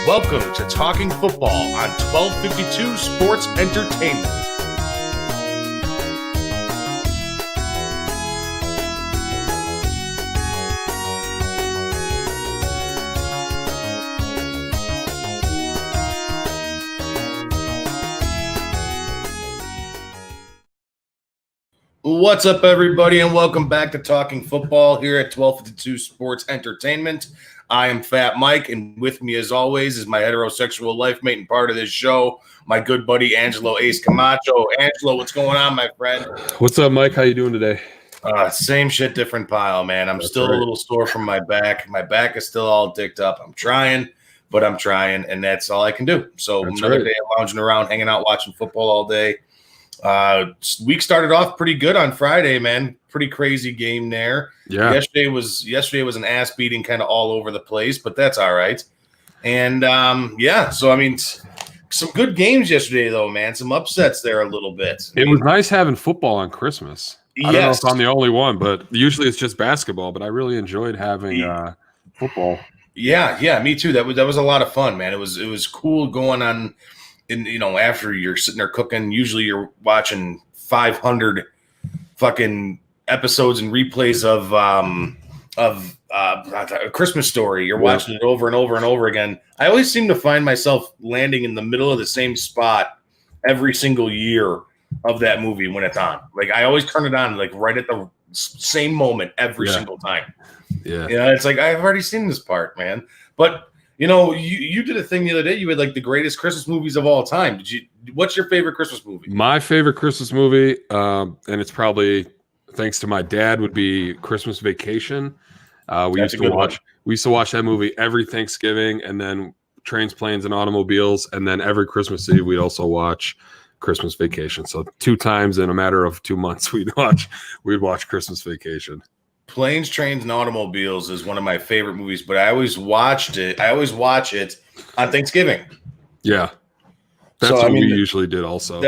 Welcome to Talking Football on 1252 Sports Entertainment. What's up, everybody, and welcome back to Talking Football here at 1252 Sports Entertainment. I am Fat Mike, and with me, as always, is my heterosexual life mate and part of this show, my good buddy Angelo Ace Camacho. Angelo, what's going on, my friend? What's up, Mike? How you doing today? Same shit, different pile, man. I'm still a little sore from my back. My back is still all dicked up. I'm trying, and that's all I can do. So another day of lounging around, hanging out, watching football all day. Week started off pretty good on Friday, man. Pretty crazy game there. Yeah. Yesterday was an ass beating, kind of all over the place, but that's all right. And so I mean, some good games yesterday, though, man. Some upsets there a little bit. It was nice having football on Christmas. Yes. I don't know if I'm the only one, but usually it's just basketball. But I really enjoyed having football. Yeah, me too. That was a lot of fun, man. It was cool going on. And after you're sitting there cooking, usually you're watching 500 fucking episodes and replays of A Christmas Story. You're watching it over and over and over again. I always seem to find myself landing in the middle of the same spot every single year of that movie when it's on. Like, I always turn it on like right at the same moment every single time. Yeah, it's like I've already seen this part, man. But you did a thing the other day. You had like the greatest Christmas movies of all time. What's your favorite Christmas movie? My favorite Christmas movie, and it's probably thanks to my dad, would be Christmas Vacation. We used to watch that movie every Thanksgiving, and then Trains, Planes, and Automobiles, and then every Christmas Eve we'd also watch Christmas Vacation. So 2 times in a matter of 2 months we'd watch Christmas Vacation. Planes, Trains, and Automobiles is one of my favorite movies, but I always watch it on Thanksgiving. Yeah. That's what we usually did also.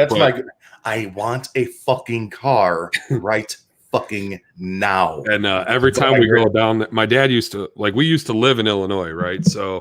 I want a fucking car right fucking now. And every time we go down, my dad we used to live in Illinois, right? So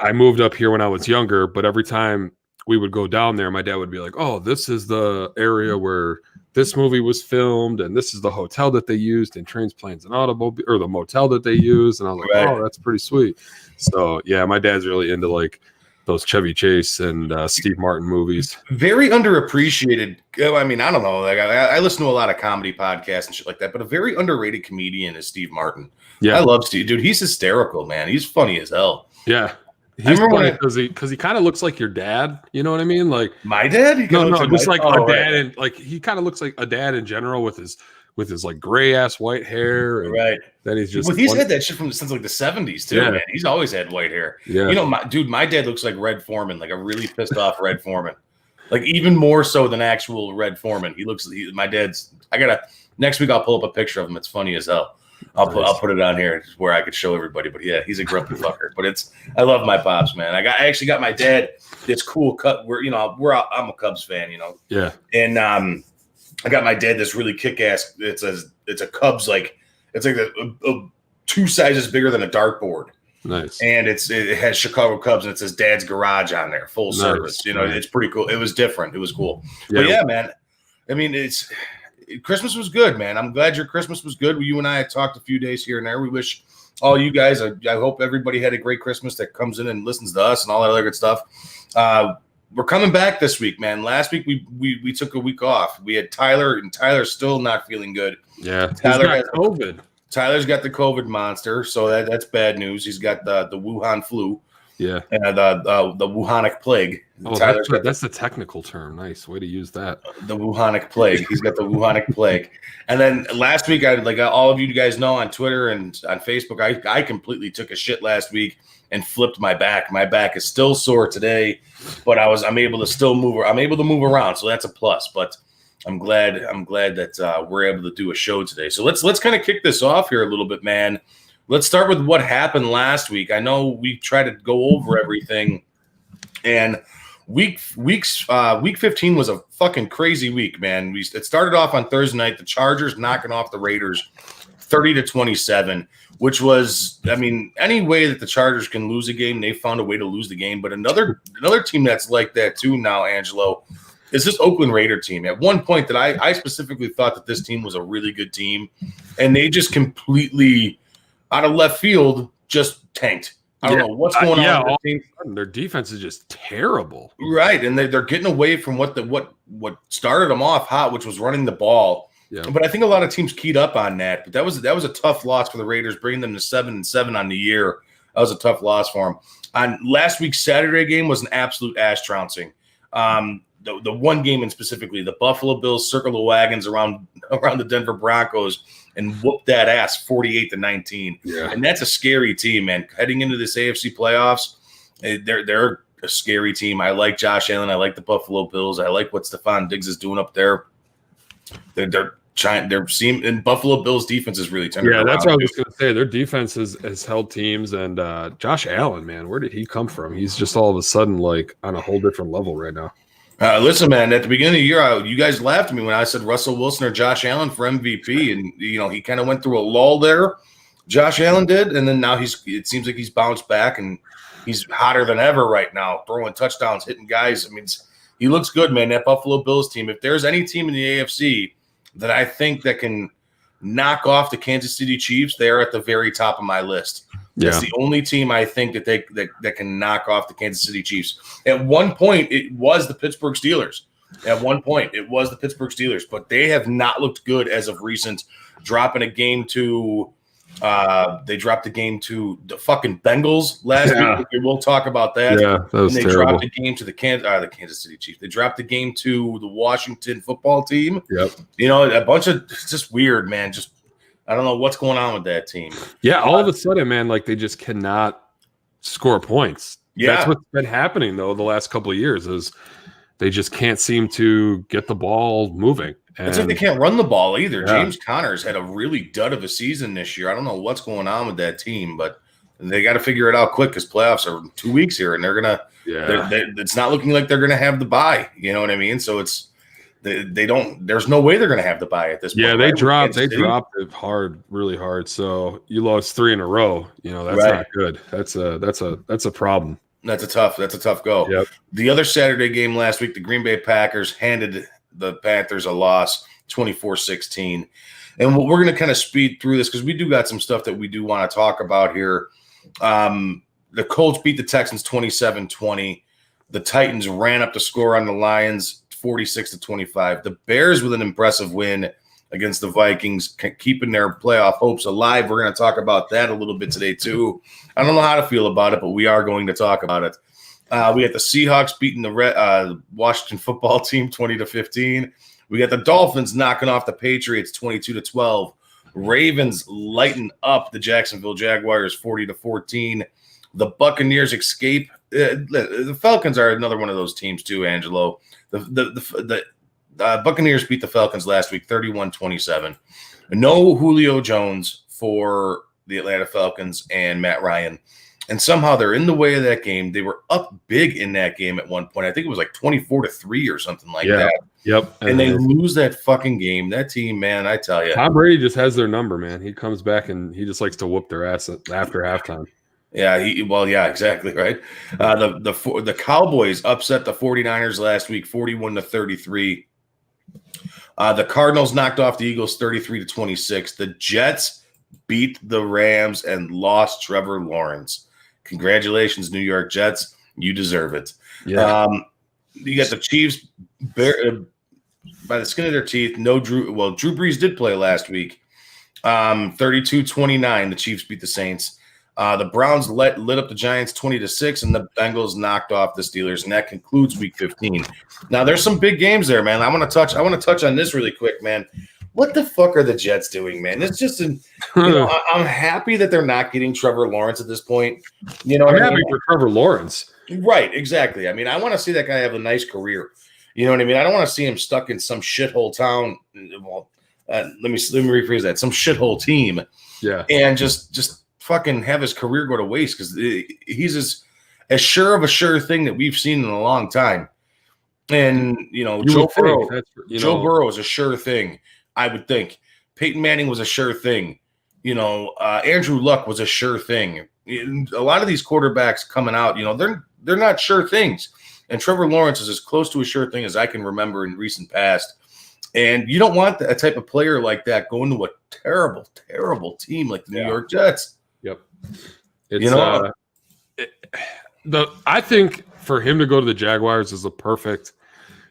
I moved up here when I was younger, but every time we would go down there, my dad would be like, oh, this is the area where this movie was filmed, and this is the hotel that they used in Trains, Planes, and Automobiles, or the motel that they used. And I was like, oh, that's pretty sweet. So yeah, my dad's really into like those Chevy Chase and Steve Martin movies. Very underappreciated. I mean, I don't know. Like I listen to a lot of comedy podcasts and shit like that, but a very underrated comedian is Steve Martin. Yeah, I love Steve, dude. He's hysterical, man. He's funny as hell. Yeah. He's funny because he kind of looks like your dad. You know what I mean? Like my dad? No, just like a dad, and like he kind of looks like a dad in general with his like gray ass white hair. And then he's just. Well, he's had that shit since like the 70s too, man. He's always had white hair. Yeah. My dad looks like Red Foreman, like a really pissed off Red Foreman, like even more so than actual Red Foreman. My dad's. Next week I'll pull up a picture of him. It's funny as hell. I'll put it on here where I could show everybody. But yeah, he's a grumpy fucker. But I love my pops, man. I actually got my dad this cool cut. I'm a Cubs fan, Yeah. And I got my dad this really kick-ass. It's a Cubs, like it's like a 2 sizes bigger than a dartboard. Nice. And it has Chicago Cubs, and it says Dad's Garage on there, full service. It's pretty cool. It was different. It was cool. Yeah. But yeah, man. I mean, Christmas was good, man. I'm glad your Christmas was good. You and I had talked a few days here and there. We wish all you guys, I hope everybody had a great Christmas that comes in and listens to us and all that other good stuff. We're coming back this week, man. Last week we took a week off. We had Tyler, and Tyler's still not feeling good. Yeah, Tyler has COVID. Tyler's got the COVID monster, so that's bad news. He's got the Wuhan flu. Yeah, and the Wuhanic plague. Oh, that's the technical term. Nice way to use that. The Wuhanic plague. He's got the Wuhanic plague. And then last week, all of you guys know on Twitter and on Facebook, I completely took a shit last week and flipped my back. My back is still sore today, but I'm able to still move. I'm able to move around, so that's a plus. But I'm glad that we're able to do a show today. So let's kind of kick this off here a little bit, man. Let's start with what happened last week. I know we try to go over everything, and week 15 was a fucking crazy week, man. It started off on Thursday night, the Chargers knocking off the Raiders 30-27, which was, I mean, any way that the Chargers can lose a game, they found a way to lose the game. But another team that's like that too now, Angelo, is this Oakland Raider team. At one point that I specifically thought that this team was a really good team, and they just completely out of left field just tanked. I don't know what's going on with their team. Their defense is just terrible. Right, and they're getting away from what started them off hot, which was running the ball. Yeah. But I think a lot of teams keyed up on that. But that was a tough loss for the Raiders, bringing them to 7-7 on the year. That was a tough loss for them. On last week's Saturday game was an absolute ass trouncing. The one game in specifically, the Buffalo Bills circled the wagons around the Denver Broncos and whooped that ass 48-19. Yeah. And that's a scary team, man. Heading into this AFC playoffs, they're a scary team. I like Josh Allen. I like the Buffalo Bills. I like what Stephon Diggs is doing up there. They're trying. They're seeing, and Buffalo Bills defense is really tender. Yeah, that's what I was going to say. Their defense has held teams, and Josh Allen, man, where did he come from? He's just all of a sudden like on a whole different level right now. Listen, man, at the beginning of the year, you guys laughed at me when I said Russell Wilson or Josh Allen for MVP, and he kind of went through a lull there. Josh Allen did, and then now it seems like he's bounced back, and he's hotter than ever right now, throwing touchdowns, hitting guys. I mean, he looks good, man. That Buffalo Bills team. If there's any team in the AFC that I think that can knock off the Kansas City Chiefs, they're at the very top of my list. Yeah. That's the only team I think that can knock off the Kansas City Chiefs. At one point, it was the Pittsburgh Steelers. But they have not looked good as of recent, dropping a game to they dropped the game to the fucking Bengals last week. We'll talk about that. Yeah, that was and they terrible. dropped the game to the Kansas City Chiefs. They dropped the game to the Washington football team. Yep. A bunch of it's just weird, man. Just I don't know what's going on with that team. Yeah, all of a sudden, man, like they just cannot score points. Yeah. That's what's been happening though the last couple of years is they just can't seem to get the ball moving. It's like they can't run the ball either. Yeah. James Conner's had a really dud of a season this year. I don't know what's going on with that team, but they got to figure it out quick because playoffs are 2 weeks here, and they're gonna. Yeah. It's not looking like they're gonna have the bye. You know what I mean? So it's they don't. There's no way they're gonna have the bye at this point. Yeah, they dropped it hard, really hard. So you lost 3 in a row. That's not good. That's a problem. That's a tough go. Yep. The other Saturday game last week, the Green Bay Packers handed the Panthers a loss, 24-16. And we're going to kind of speed through this because we do got some stuff that we do want to talk about here. The Colts beat the Texans 27-20. The Titans ran up the score on the Lions 46-25. The Bears with an impressive win against the Vikings, keeping their playoff hopes alive. We're going to talk about that a little bit today too. I don't know how to feel about it, but we are going to talk about it. We got the Seahawks beating the Washington football team 20-15. We got the Dolphins knocking off the Patriots 22-12. Ravens lighting up the Jacksonville Jaguars 40-14. The Buccaneers escape. The Falcons are another one of those teams too, Angelo. The Buccaneers beat the Falcons last week 31-27. No Julio Jones for the Atlanta Falcons and Matt Ryan. And somehow they're in the way of that game. They were up big in that game at one point. I think it was like 24-3 or something like that. Yep. And they lose that fucking game. That team, man, I tell you. Tom Brady just has their number, man. He comes back and he just likes to whoop their ass after halftime. Yeah, exactly, right. The Cowboys upset the 49ers last week 41-33. The Cardinals knocked off the Eagles 33-26. The Jets beat the Rams and lost Trevor Lawrence. Congratulations, New York Jets. You deserve it. Yeah. You got the Chiefs by the skin of their teeth. No Drew. Well, Drew Brees did play last week. 32-29. The Chiefs beat the Saints. The Browns lit up the Giants 20-6, and the Bengals knocked off the Steelers, and that concludes Week 15. Now, there's some big games there, man. I want to touch on this really quick, man. What the fuck are the Jets doing, man? It's just I'm happy that they're not getting Trevor Lawrence at this point. I'm happy for Trevor Lawrence. Right, exactly. I mean, I want to see that guy have a nice career. You know what I mean? I don't want to see him stuck in some shithole town. Well, let me rephrase that. Some shithole team. Yeah. And just fucking have his career go to waste because he's as sure of a sure thing that we've seen in a long time. And, Joe Burrow is a sure thing, I would think. Peyton Manning was a sure thing. Andrew Luck was a sure thing. A lot of these quarterbacks coming out, they're not sure things. And Trevor Lawrence is as close to a sure thing as I can remember in recent past. And you don't want a type of player like that going to a terrible, terrible team like the New York Jets. Yep. I think for him to go to the Jaguars is a perfect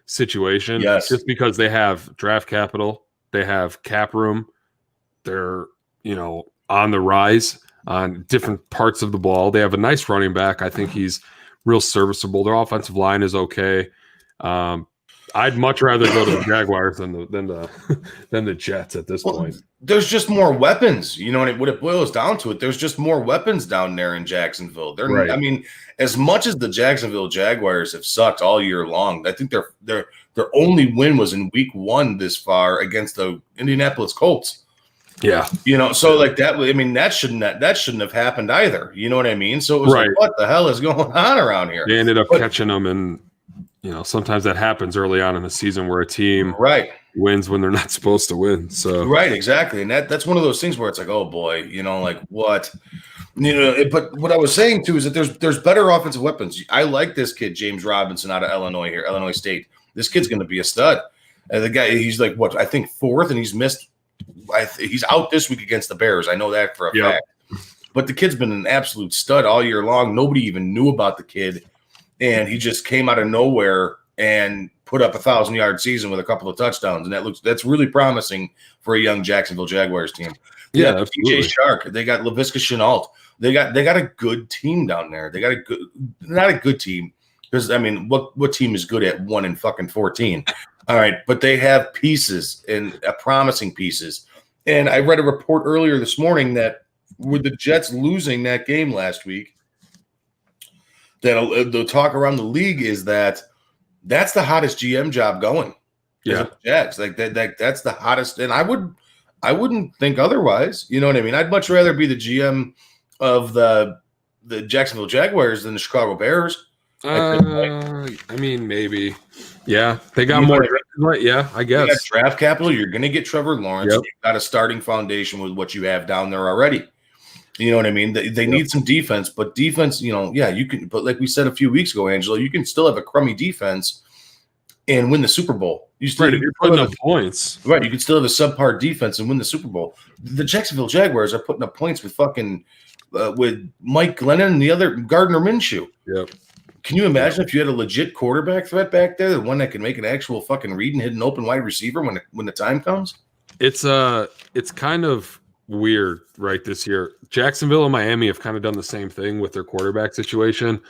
situation. Yes. Just because they have draft capital, they have cap room, they're on the rise on different parts of the ball. They have a nice running back. I think he's real serviceable. Their offensive line is okay. I'd much rather go to the Jaguars than the Jets at this point. There's just more weapons. What it boils down to, there's just more weapons down there in Jacksonville. Right. I mean, as much as the Jacksonville Jaguars have sucked all year long, I think their only win was in week 1 this far against the Indianapolis Colts. Yeah. So like that, I mean, that shouldn't have happened either. You know what I mean? So it was like, what the hell is going on around here? They ended up catching them, and sometimes that happens early on in the season where a team wins when they're not supposed to win. So exactly. And that's one of those things where it's like, oh boy, like what? But what I was saying too is that there's better offensive weapons. I like this kid, James Robinson, out of Illinois State. This kid's going to be a stud. And the guy, he's like what, I think 4th, and he's missed. He's out this week against the Bears. I know that for a fact. But the kid's been an absolute stud all year long. Nobody even knew about the kid, and he just came out of nowhere and put up a 1,000-yard season with a couple of touchdowns, and that's really promising for a young Jacksonville Jaguars team. Yeah, PJ Shark. They got Laviska Shenault. They got a good team down there. They got not a good team, because I mean, what team is good at 1-14? All right, but they have pieces and promising pieces. And I read a report earlier this morning that with the Jets losing that game last week, that the talk around the league is that's the hottest GM job going. Yeah, Jets that's the hottest, and I wouldn't think otherwise. You know what I mean? I'd much rather be the GM of the Jacksonville Jaguars than the Chicago Bears. I mean, maybe. Yeah, they got more. Yeah, I guess. You got draft capital. You're going to get Trevor Lawrence. Yep. You've got a starting foundation with what you have down there already. You know what I mean? They need some defense, but defense, you can. But like we said a few weeks ago, Angelo, you can still have a crummy defense and win the Super Bowl. If you're putting up points, right? You can still have a subpar defense and win the Super Bowl. The Jacksonville Jaguars are putting up points with with Mike Glennon and the other Gardner Minshew. Yep. Can you imagine if you had a legit quarterback threat back there, the one that can make an actual fucking read and hit an open wide receiver when the time comes? It's kind of weird, right? This year, Jacksonville and Miami have kind of done the same thing with their quarterback situation.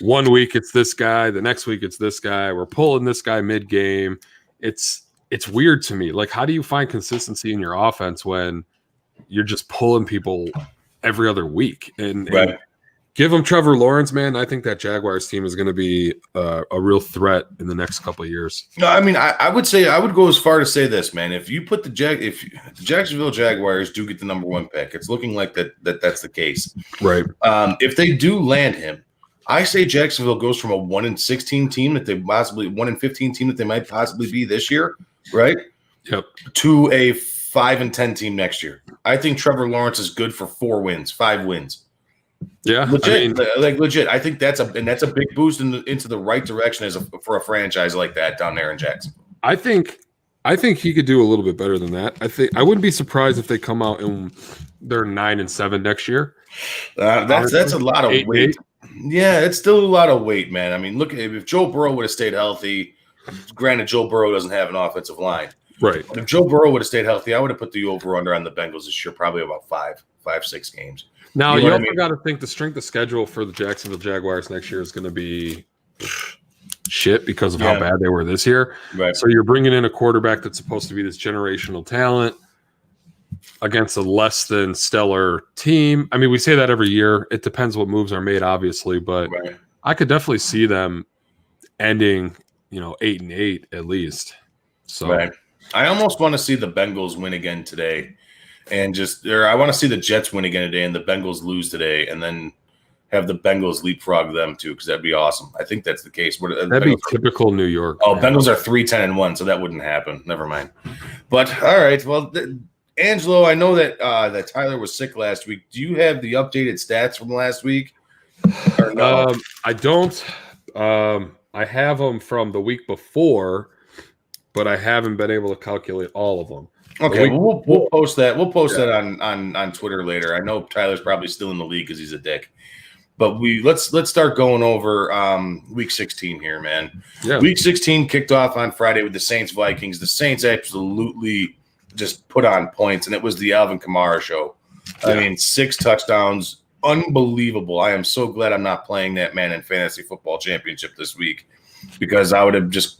One week it's this guy, the next week it's this guy. We're pulling this guy mid-game. It's weird to me. Like, how do you find consistency in your offense when you're just pulling people every other week? And give them Trevor Lawrence, man. I think that Jaguars team is going to be a real threat in the next couple of years. No, I mean, I would go as far to say this, man. If you put if the Jacksonville Jaguars do get the number 1 pick, it's looking like that's the case, right? If they do land him, I say Jacksonville goes from a 1-16 team that they possibly 1-15 team that they might possibly be this year, right? Yep. To a 5-10 team next year. I think Trevor Lawrence is good for 5 wins. Yeah, legit. Legit. I think that's a big boost into the right direction for a franchise like that down there in Jacksonville. I think he could do a little bit better than that. I wouldn't be surprised if they come out and they're 9-7 next year. That's a lot of weight. Yeah, it's still a lot of weight, man. I mean, look, if Joe Burrow would have stayed healthy, granted, Joe Burrow doesn't have an offensive line. Right. But if Joe Burrow would have stayed healthy, I would have put the over-under on the Bengals this year, probably about 6 games. Now, you also got to think the strength of schedule for the Jacksonville Jaguars next year is going to be shit because of how bad they were this year. Right. So you're bringing in a quarterback that's supposed to be this generational talent against a less than stellar team. I mean, we say that every year. It depends what moves are made, obviously, but I could definitely see them ending, 8-8 at least. So I almost want to see the Bengals win again today. And I want to see the Jets win again today and the Bengals lose today, and then have the Bengals leapfrog them too, because that'd be awesome. I think that's the case. That'd be typical New York. Oh, man. Bengals are 3-10-1, so that wouldn't happen. Never mind. But all right, well, Angelo, I know that that Tyler was sick last week. Do you have the updated stats from last week? Or no? I don't. I have them from the week before, but I haven't been able to calculate all of them. Okay, we'll post that. We'll post that on Twitter later. I know Tyler's probably still in the league because he's a dick. But let's start going over week 16 here, man. Yeah. Week 16 kicked off on Friday with the Saints Vikings. The Saints absolutely just put on points, and it was the Alvin Kamara show. Yeah. I mean, 6 touchdowns, unbelievable. I am so glad I'm not playing that man in fantasy football championship this week, because I would have just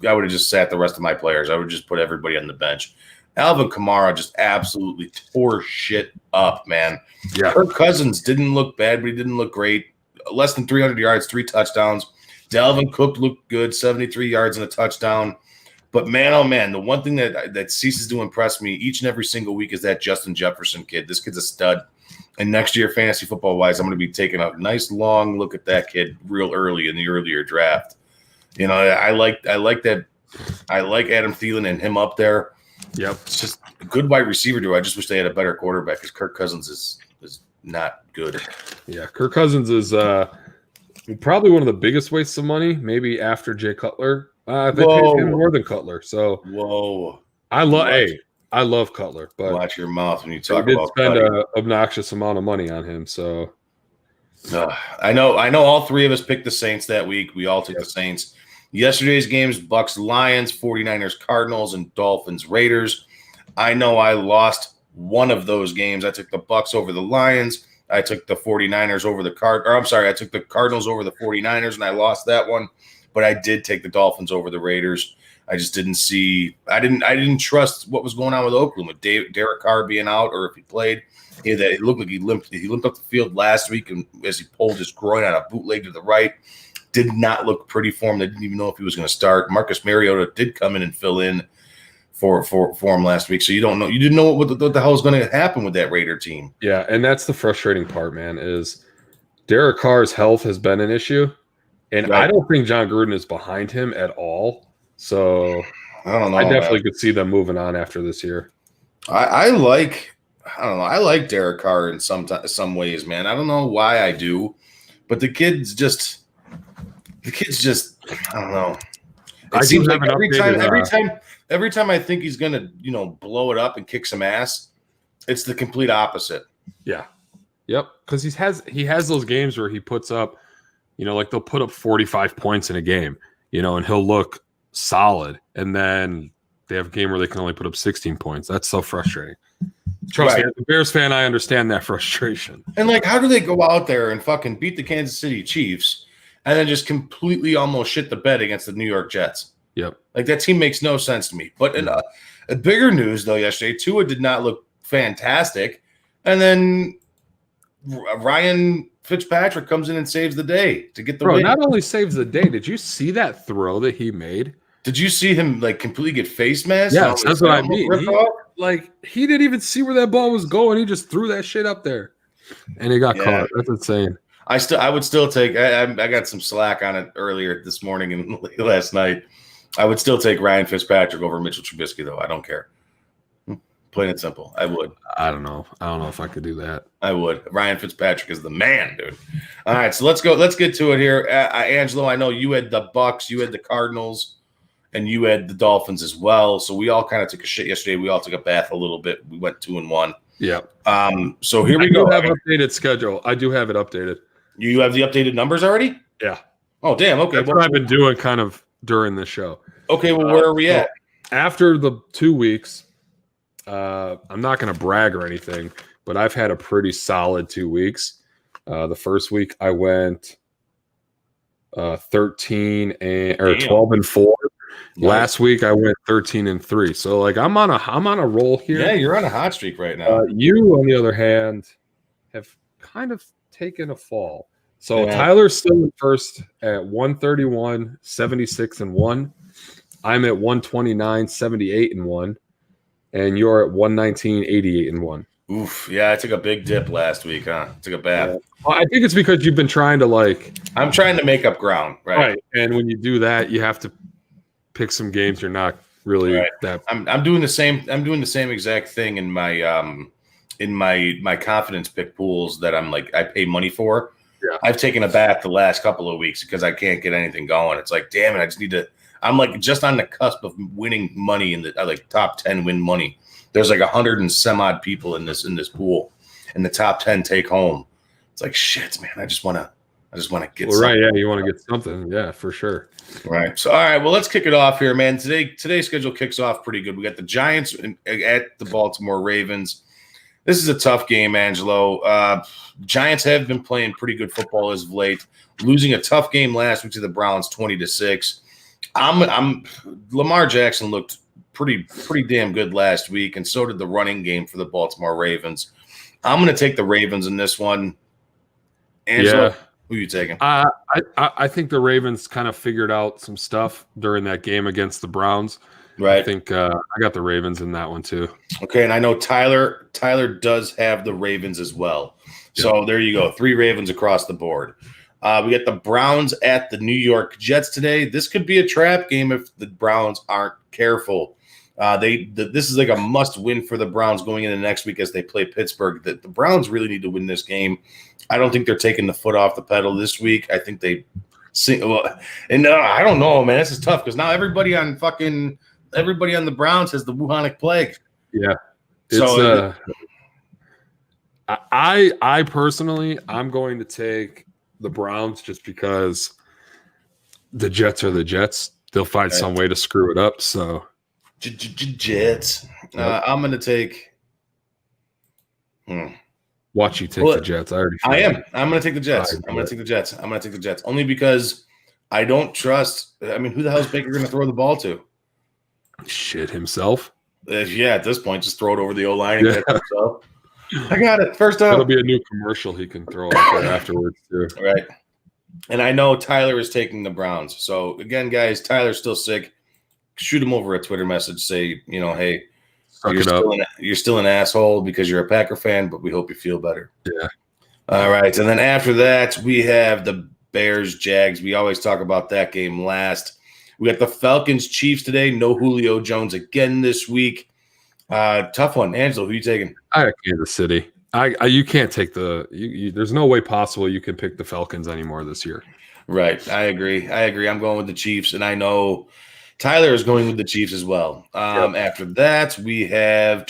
sat the rest of my players. I would just put everybody on the bench. Alvin Kamara just absolutely tore shit up, man. Yeah. Kirk Cousins didn't look bad, but he didn't look great. Less than 300 yards, 3 touchdowns. Dalvin Cook looked good, 73 yards and a touchdown. But man, oh man, the one thing that ceases to impress me each and every single week is that Justin Jefferson kid. This kid's a stud. And next year, fantasy football-wise, I'm going to be taking a nice long look at that kid real early in the earlier draft. You know, I like that. I like Adam Thielen and him up there. Yep. It's just a good wide receiver duo. I just wish they had a better quarterback, because Kirk Cousins is not good. Yeah, Kirk Cousins is probably one of the biggest wastes of money, maybe after Jay Cutler. They paid him more than Cutler. So I love Cutler, but watch your mouth when you talk about. Did spend an obnoxious amount of money on him. So I know all 3 of us picked the Saints that week. We all took the Saints. Yesterday's games: Bucks Lions, 49ers Cardinals, and Dolphins Raiders. I know I lost one of those games. I took the Bucks over the Lions. I took the 49ers over I took the Cardinals over the 49ers, and I lost that one. But I did take the Dolphins over the Raiders. I just didn't see. I didn't trust what was going on with Oakland, with Derek Carr being out, or if he played. It looked like he limped up the field last week, and as he pulled his groin on a bootleg to the right, did not look pretty for him. They didn't even know if he was going to start. Marcus Mariota did come in and fill in for him last week, so you didn't know what the hell was going to happen with that Raider team. Yeah, and that's the frustrating part, man, is Derek Carr's health has been an issue, and I don't think John Gruden is behind him at all. So I don't know. I definitely could see them moving on after this year. I like Derek Carr in some ways, man. I don't know why I do, but the kid's just I don't know. It seems like every time I think he's gonna, blow it up and kick some ass, it's the complete opposite. Yeah. Yep. Because he has those games where he puts up, like they'll put up 45 points in a game, and he'll look solid, and then they have a game where they can only put up 16 points. That's so frustrating. Trust me, as a Bears fan, I understand that frustration. And how do they go out there and fucking beat the Kansas City Chiefs and then just completely almost shit the bed against the New York Jets? Yep. That team makes no sense to me. But in a bigger news, though, yesterday, Tua did not look fantastic. And then Ryan Fitzpatrick comes in and saves the day to get the win. Not only saves the day, did you see that throw that he made? Did you see him completely get face masked? Yeah, that's what I mean. He didn't even see where that ball was going. He just threw that shit up there, and he got caught. That's insane. I would still take. I got some slack on it earlier this morning and last night. I would still take Ryan Fitzpatrick over Mitchell Trubisky, though. I don't care. Plain and simple. I would. I don't know if I could do that. I would. Ryan Fitzpatrick is the man, dude. All right, so let's go. Let's get to it here. Angelo, I know you had the Bucks, you had the Cardinals, and you had the Dolphins as well. So we all kind of took a shit yesterday. We all took a bath a little bit. We went 2-1. Yeah. So here we go. I do have updated schedule. I do have it updated. You have the updated numbers already? Yeah. Oh, damn. Okay. That's what I've been doing kind of during the show. Okay, well, where are we at? After the 2 weeks, I'm not going to brag or anything, but I've had a pretty solid 2 weeks. The first week I went 12-4. Nice. Last week I went 13-3. So I'm on a roll here. Yeah, you're on a hot streak right now. You, on the other hand, have kind of taken a fall. So Tyler's still in first at 131, 76-1. I'm at 129, 78-1. And you're at 119, 88-1. Oof. Yeah, I took a big dip last week, huh? Took a bath. Yeah. Well, I think it's because you've been trying to I'm trying to make up ground, right? Right. And when you do that, you have to pick some games you're not really right. that. I'm doing the same. I'm doing the same exact thing in my confidence pick pools that I'm like I pay money for. Yeah. I've taken a bath the last couple of weeks because I can't get anything going. It's like, damn it, I just need to. I'm like just on the cusp of winning money in the like top 10 win money. There's like 100 and some odd people in this pool, and the top 10 take home. It's like shit, man. I just want to get. Well, right, yeah, you want to get something, yeah, for sure. Right. So, all right. Well, let's kick it off here, man. Today's schedule kicks off pretty good. We got the Giants at the Baltimore Ravens. This is a tough game, Angelo. Giants have been playing pretty good football as of late, losing a tough game last week to the Browns, 20-6. Lamar Jackson looked pretty damn good last week, and so did the running game for the Baltimore Ravens. I'm going to take the Ravens in this one. Angelo, yeah. Who are you taking? I think the Ravens kind of figured out some stuff during that game against the Browns. Right. I think I got the Ravens in that one too. Okay, and I know Tyler does have the Ravens as well. So there you go. 3 Ravens across the board. We got the Browns at the New York Jets today. This could be a trap game if the Browns aren't careful. This is like a must-win for the Browns going into next week as they play Pittsburgh. The Browns really need to win this game. I don't think they're taking the foot off the pedal this week. I think they I don't know, man. This is tough because now everybody on the Browns has the Wuhanic plague. Yeah. It's I personally I'm going to take the Browns just because the Jets are the Jets. They'll find some way to screw it up. So Jets. I'm going to take. Watch you take the Jets. I am. I'm going to take the Jets. I'm going to take the Jets only because I don't trust. I mean, who the hell is Baker going to throw the ball to? Shit himself. Yeah, at this point, just throw it over the O-line and catch himself. I got it. First up. It'll be a new commercial he can throw out there afterwards too. Right. And I know Tyler is taking the Browns. So again, guys, Tyler's still sick. Shoot him over a Twitter message. Say, hey, you're still an asshole because you're a Packer fan, but we hope you feel better. Yeah. All right. And then after that, we have the Bears Jags. We always talk about that game last. We got the Falcons Chiefs today. No Julio Jones again this week. Tough one. Angelo, who are you taking? I got Kansas City. You can't take there's no way possible you can pick the Falcons anymore this year. Right. I agree. I'm going with the Chiefs, and I know Tyler is going with the Chiefs as well. After that, we have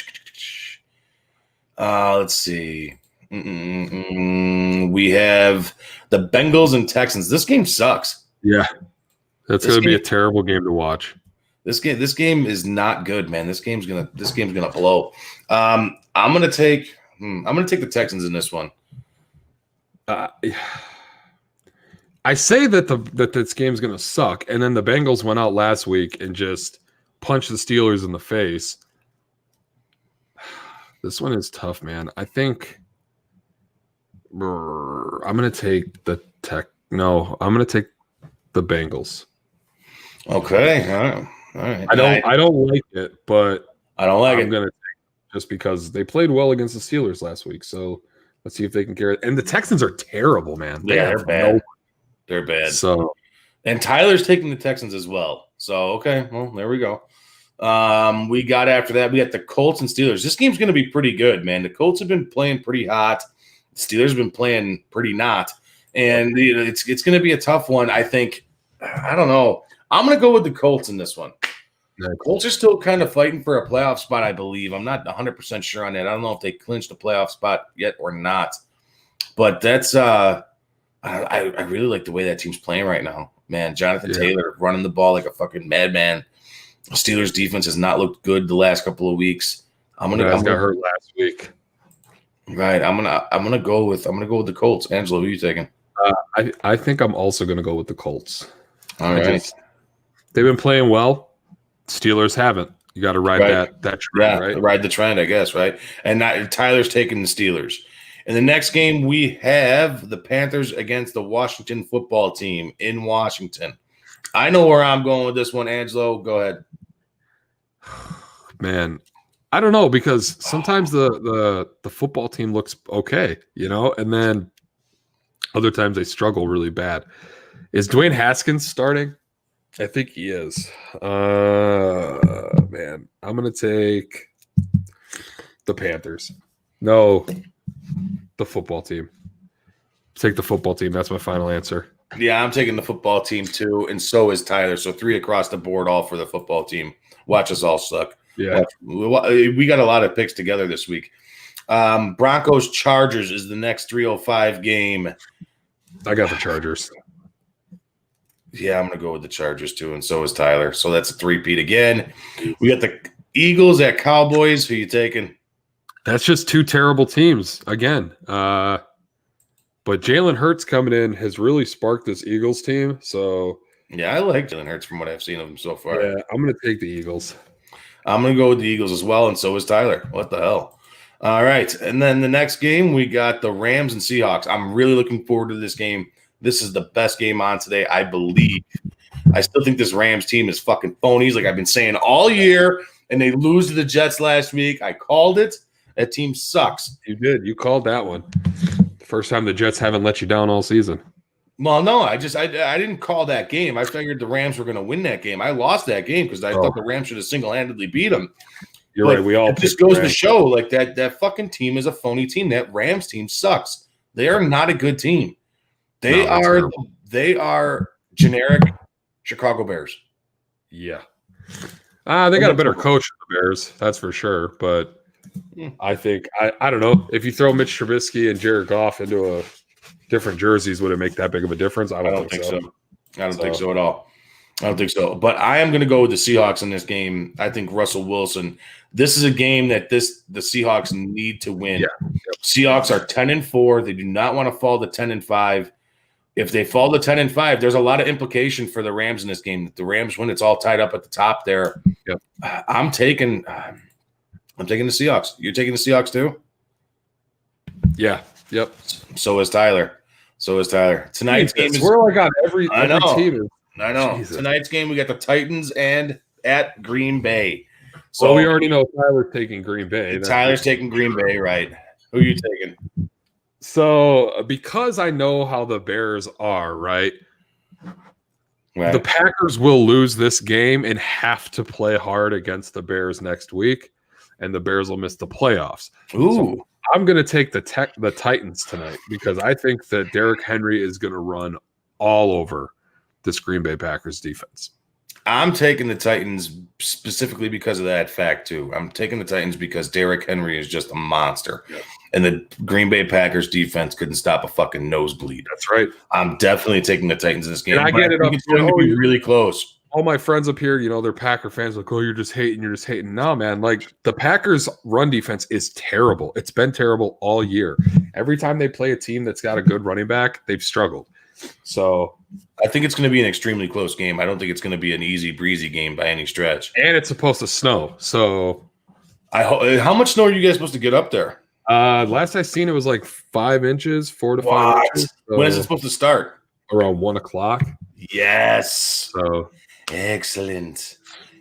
let's see. We have the Bengals and Texans. This game sucks. Yeah. That's going to be a terrible game to watch. This game is not good, man. This game's gonna blow. I'm gonna take the Texans in this one. I say that this game's gonna suck, and then the Bengals went out last week and just punched the Steelers in the face. This one is tough, man. I think I'm gonna take the I'm gonna take the Bengals. Okay, all right. I don't like it, but I don't like it. I'm gonna take it just because they played well against the Steelers last week. So let's see if they can carry it. And the Texans are terrible, man. They're bad. They're bad. So, and Tyler's taking the Texans as well. So okay, well there we go. We got after that. We got the Colts and Steelers. This game's going to be pretty good, man. The Colts have been playing pretty hot. The Steelers have been playing pretty not, and it's going to be a tough one. I think. I don't know. I'm going to go with the Colts in this one. The Colts are still kind of fighting for a playoff spot, I believe. I'm not 100% sure on that. I don't know if they clinched a playoff spot yet or not. But that's I really like the way that team's playing right now. Man, Jonathan Taylor running the ball like a fucking madman. Steelers defense has not looked good the last couple of weeks. Got hurt last week. Right. I'm gonna go with the Colts. Angelo, who are you taking? I think I'm also gonna go with the Colts. All right. They've been playing well. Steelers haven't. You got to ride that trend, right? Ride the trend, I guess, right? And Tyler's taking the Steelers. In the next game, we have the Panthers against the Washington football team in Washington. I know where I'm going with this one, Angelo. Go ahead. Man, I don't know, because sometimes the football team looks okay, and then other times they struggle really bad. Is Dwayne Haskins starting? I think he is. Man, I'm gonna take the Panthers. No, the football team. Take the football team. That's my final answer. Yeah, I'm taking the football team too, and so is Tyler. So 3 across the board, all for the football team. Watch us all suck. Yeah, we got a lot of picks together this week. Broncos Chargers is the next 3:05 game. I got the Chargers. Yeah, I'm gonna go with the Chargers too, and so is Tyler. So that's a three-peat again. We got the Eagles at Cowboys. Who you taking? That's just 2 terrible teams again. But Jalen Hurts coming in has really sparked this Eagles team. So yeah, I like Jalen Hurts from what I've seen of him so far. Yeah, I'm going to take the Eagles. I'm going to go with the Eagles as well, and so is Tyler. What the hell? All right, and then the next game, we got the Rams and Seahawks. I'm really looking forward to this game. This is the best game on today, I believe. I still think this Rams team is fucking phonies, like I've been saying all year, and they lose to the Jets last week. I called it. That team sucks. You did. You called that one. First time the Jets haven't let you down all season. Well, no, I didn't call that game. I figured the Rams were going to win that game. I lost that game because I thought the Rams should have single-handedly beat them. You're right. We all it just goes to show like that fucking team is a phony team. That Rams team sucks. They are not a good team. They are generic Chicago Bears. Yeah. They got a better coach than the Bears, that's for sure. But I think I don't know if you throw Mitch Trubisky and Jared Goff into a different jerseys, would it make that big of a difference? I don't think so. I don't think so at all. I don't think so. But I am going to go with the Seahawks in this game. I think Russell Wilson. This is a game that the Seahawks need to win. Yeah. Seahawks are 10-4. They do not want to fall to 10-5. If they fall to 10-5, there's a lot of implication for the Rams in this game. If the Rams win, it's all tied up at the top there. Yep. I'm taking the Seahawks. You're taking the Seahawks too? Yeah. Yep. So is Tyler. Tonight's game is we're like on every team. I know. Jesus. Tonight's game, we got the Titans and at Green Bay. So we already know Tyler's taking Green Bay. Tyler's taking Green Bay, right? Who are you taking? So because I know how the Bears are, right? The Packers will lose this game and have to play hard against the Bears next week, and the Bears will miss the playoffs. Ooh. So I'm going to take the Titans tonight because I think that Derrick Henry is going to run all over this Green Bay Packers defense. I'm taking the Titans specifically because of that fact, too. I'm taking the Titans because Derrick Henry is just a monster. Yeah. And the Green Bay Packers defense couldn't stop a fucking nosebleed. That's right. I'm definitely taking the Titans in this game. And I get it. It's going to be really close. All my friends up here, they're Packer fans. Like, oh, you're just hating. No, man. Like, the Packers' run defense is terrible. It's been terrible all year. Every time they play a team that's got a good running back, they've struggled. So I think it's going to be an extremely close game. I don't think it's going to be an easy breezy game by any stretch. And it's supposed to snow. So how much snow are you guys supposed to get up there? Last I seen it was like 5 inches, 4 to 5 inches. So when is it supposed to start? Around 1 o'clock. Yes. So excellent.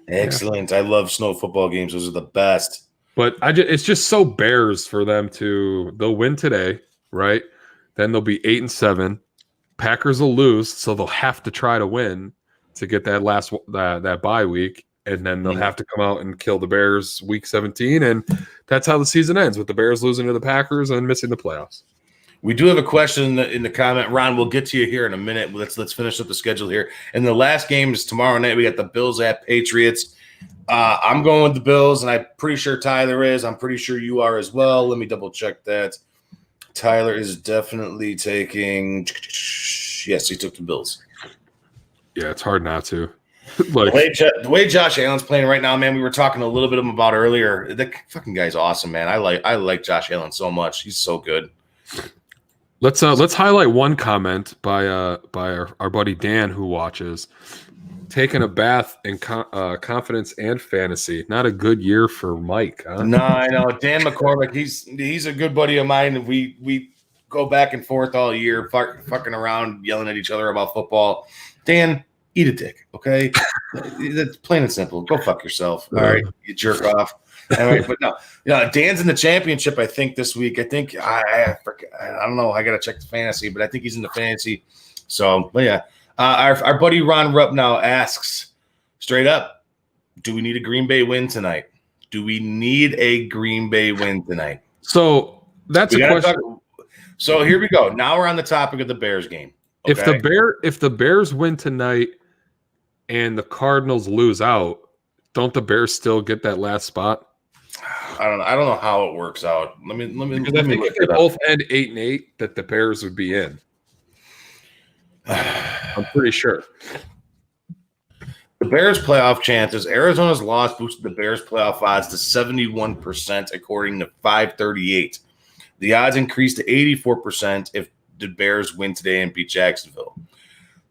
I love snow football games. Those are the best. But it's just so Bears for them they'll win today, right? Then they'll be 8-7. Packers will lose, so they'll have to try to win to get that last that bye week, and then they'll have to come out and kill the Bears week 17, and that's how the season ends, with the Bears losing to the Packers and missing the playoffs. We do have a question in the comment, Ron. We'll get to you here in a minute. Let's finish up the schedule here. And the last game is tomorrow night. We got the Bills at Patriots. I'm going with the Bills, and I'm pretty sure Tyler is. I'm pretty sure you are as well. Let me double check that. Tyler is definitely taking – yes, he took the Bills. Yeah, it's hard not to. The way Josh Allen's playing right now, man, we were talking a little bit about earlier. The fucking guy's awesome, man. I like Josh Allen so much. He's so good. Let's highlight one comment by our buddy Dan, who watches. Taking a bath in confidence and fantasy. Not a good year for Mike, huh? No, I know. Dan McCormick, he's a good buddy of mine, and we go back and forth all year, fucking around, yelling at each other about football. Dan, eat a dick, okay? That's plain and simple. Go fuck yourself. All right, you jerk off. All right, but no, Dan's in the championship, I think, this week. I think I don't know. I got to check the fantasy, but I think he's in the fantasy. So, but yeah. Our buddy Ron Rupp now asks straight up, do we need a Green Bay win tonight? Do we need a Green Bay win tonight? So that's a question. So here we go. Now we're on the topic of the Bears game. Okay? If the Bears win tonight and the Cardinals lose out, don't the Bears still get that last spot? I don't know how it works out. Let me because I think if they both end 8-8, that the Bears would be in. I'm pretty sure. The Bears' playoff chances. Arizona's loss boosted the Bears' playoff odds to 71%, according to 538. The odds increased to 84% if the Bears win today and beat Jacksonville.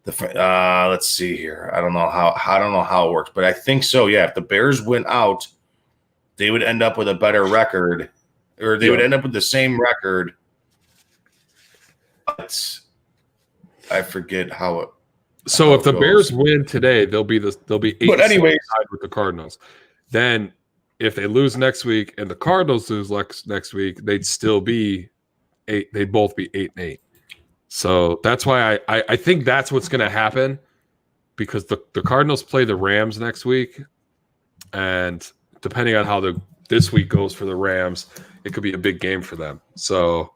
Let's see here. I don't know how it works, but I think so. Yeah, if the Bears win out, they would end up with a better record, or they would end up with the same record. But I forget how it. So if the Bears win today, they'll be 8. But anyways, with the Cardinals. Then if they lose next week and the Cardinals lose next week, they'd still be 8. They'd both be 8-8. So that's why I think that's what's going to happen, because the Cardinals play the Rams next week, and depending on how this week goes for the Rams, it could be a big game for them. So,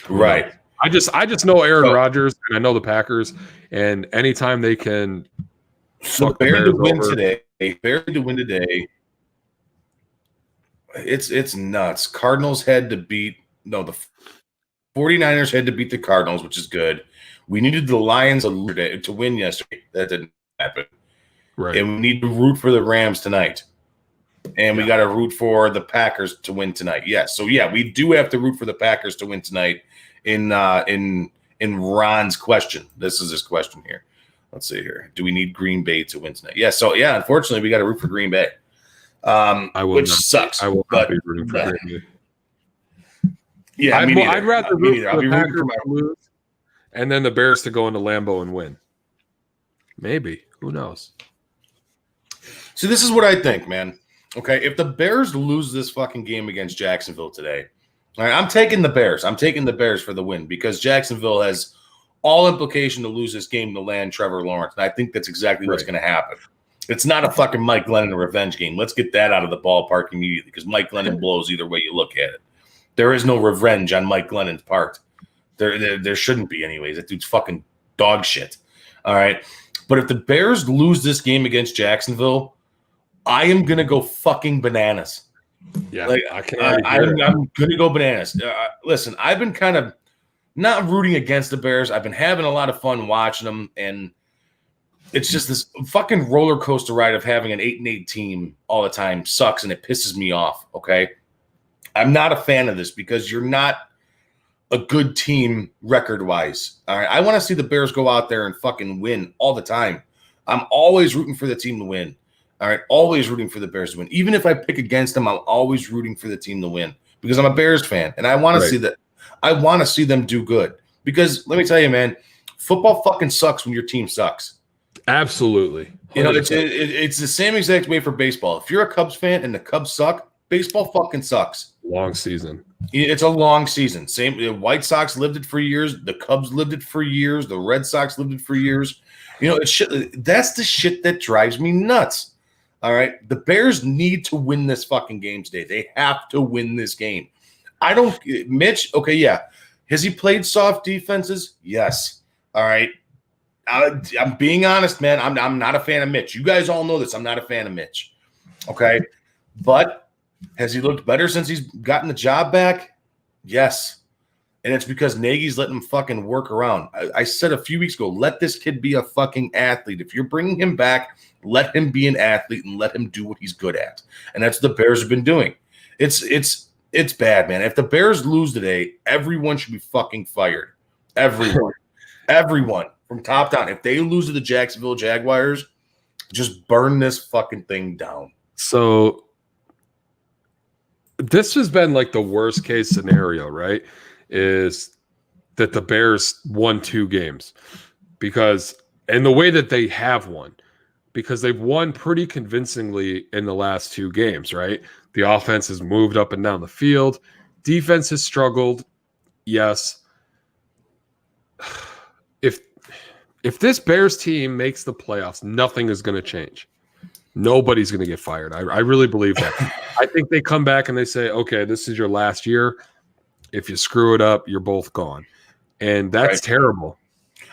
right. I just know Aaron Rodgers, and I know the Packers, and anytime they can, so Bears to win today. Bears to win today. It's nuts. Cardinals had to beat the 49ers had to beat the Cardinals, which is good. We needed the Lions to win yesterday. That didn't happen. Right. And we need to root for the Rams tonight. And we got to root for the Packers to win tonight. Yes. So, yeah, we do have to root for the Packers to win tonight in Ron's question. This is his question here. Let's see here. Do we need Green Bay to win tonight? Yeah. So, yeah, unfortunately, we got to root for Green Bay, which sucks. I will not be rooting for Green Bay. Yeah, I'd rather root for the Packers to lose and then the Bears to go into Lambeau and win. Maybe. Who knows? So this is what I think, man. Okay, if the Bears lose this fucking game against Jacksonville today, all right, I'm taking the Bears. I'm taking the Bears for the win because Jacksonville has all implication to lose this game to land Trevor Lawrence. And I think that's exactly what's going to happen. It's not a fucking Mike Glennon revenge game. Let's get that out of the ballpark immediately because Mike Glennon blows either way you look at it. There is no revenge on Mike Glennon's part. There shouldn't be anyways. That dude's fucking dog shit. All right. But if the Bears lose this game against Jacksonville, I am going to go fucking bananas. Yeah, I'm going to go bananas. Listen, I've been kind of not rooting against the Bears. I've been having a lot of fun watching them, and it's just this fucking roller coaster ride of having an 8-8 team all the time sucks, and it pisses me off, okay? I'm not a fan of this because you're not a good team record-wise. All right, I want to see the Bears go out there and fucking win all the time. I'm always rooting for the team to win. All right, always rooting for the Bears to win. Even if I pick against them, I'm always rooting for the team to win because I'm a Bears fan, and I want to see that. I want to see them do good because let me tell you, man, football fucking sucks when your team sucks. Absolutely, 100%. You know it's the same exact way for baseball. If you're a Cubs fan and the Cubs suck, baseball fucking sucks. Long season. It's a long season. Same. The White Sox lived it for years. The Cubs lived it for years. The Red Sox lived it for years. You know, it's shit. That's the shit that drives me nuts. All right. The Bears need to win this fucking game today. They have to win this game. Mitch. Okay. Yeah. Has he played soft defenses? Yes. All right. I'm being honest, man. I'm not a fan of Mitch. You guys all know this. I'm not a fan of Mitch. Okay. But has he looked better since he's gotten the job back? Yes. And it's because Nagy's letting him fucking work around. I said a few weeks ago, let this kid be a fucking athlete. If you're bringing him back, let him be an athlete and let him do what he's good at. And that's what the Bears have been doing. It's bad, man. If the Bears lose today, everyone should be fucking fired. Everyone. Everyone from top down. If they lose to the Jacksonville Jaguars, just burn this fucking thing down. So this has been like the worst case scenario, right? Is that the Bears won 2 games and the way that they have won, because they've won pretty convincingly in the last 2 games, right? The offense has moved up and down the field. Defense has struggled. Yes. If if this Bears team makes the playoffs, nothing is going to change. Nobody's going to get fired. I really believe that. I think they come back and they say, okay, this is your last year. If you screw it up, you're both gone. And that's terrible.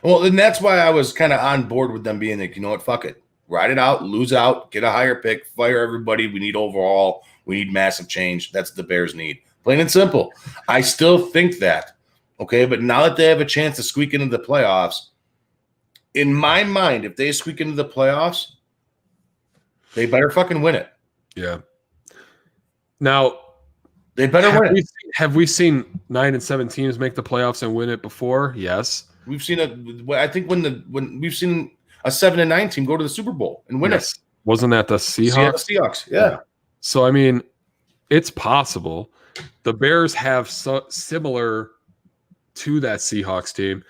Well, and that's why I was kind of on board with them being like, you know what, fuck it. Ride it out, lose out, get a higher pick, fire everybody. We need overall. We need massive change. That's what the Bears need. Plain and simple. I still think that. Okay, but now that they have a chance to squeak into the playoffs, in my mind, if they squeak into the playoffs, they better fucking win it. Yeah. Now, they better win it. Have we seen 9 and 7 teams make the playoffs and win it before? Yes. We've seen I think when we've seen a 7 and 9 team go to the Super Bowl and win it. Wasn't that the Seahawks? Seahawks, yeah. So I mean, it's possible. The Bears have similar to that Seahawks team.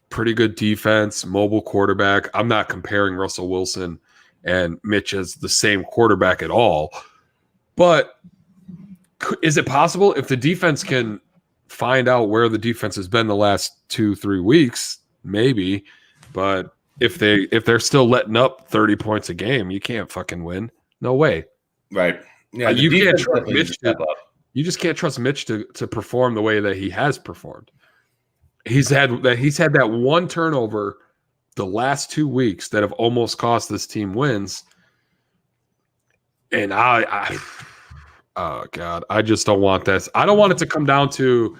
Pretty good defense, mobile quarterback. I'm not comparing Russell Wilson and Mitch as the same quarterback at all. But is it possible if the defense can find out where the defense has been the last 2-3 weeks? Maybe. But if they're still letting up 30 points a game, you can't fucking win. No way. Right. Yeah, you can't trust Mitch. You just can't trust Mitch to perform the way that he has performed. He's had that one turnover the last 2 weeks that have almost cost this team wins. And oh God, I just don't want this. I don't want it to come down to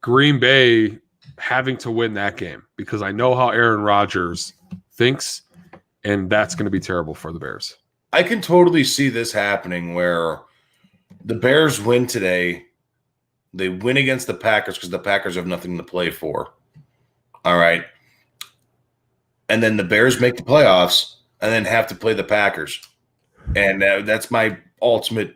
Green Bay having to win that game because I know how Aaron Rodgers thinks, and that's going to be terrible for the Bears. I can totally see this happening where the Bears win today. They win against the Packers because the Packers have nothing to play for. All right. And then the Bears make the playoffs and then have to play the Packers. And that's my ultimate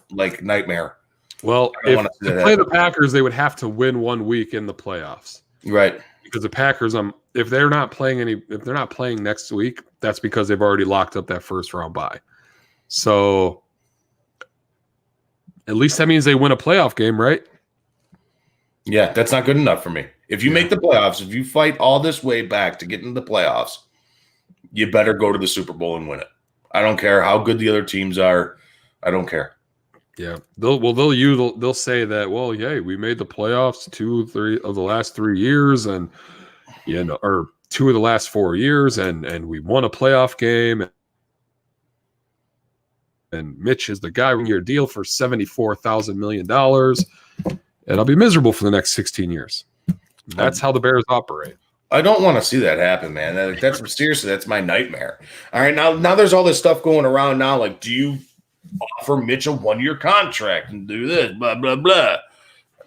nightmare. Well, if to play the Packers, they would have to win 1 week in the playoffs. Right. Because the Packers, if they're not playing next week, that's because they've already locked up that first round bye. So at least that means they win a playoff game, right? Yeah, that's not good enough for me. If you make the playoffs, if you fight all this way back to get into the playoffs, you better go to the Super Bowl and win it. I don't care how good the other teams are. I don't care. Yeah, they'll say that. Well, yeah, we made the playoffs 2-3 of the last 3 years, and or 2 of the last 4 years, and we won a playoff game. And Mitch is the guy with your deal for $74,000 million, and I'll be miserable for the next 16 years. That's how the Bears operate. I don't want to see that happen, man. That's seriously, that's my nightmare. All right, now there's all this stuff going around now. Like, do you offer Mitch a 1-year contract and do this, blah blah blah?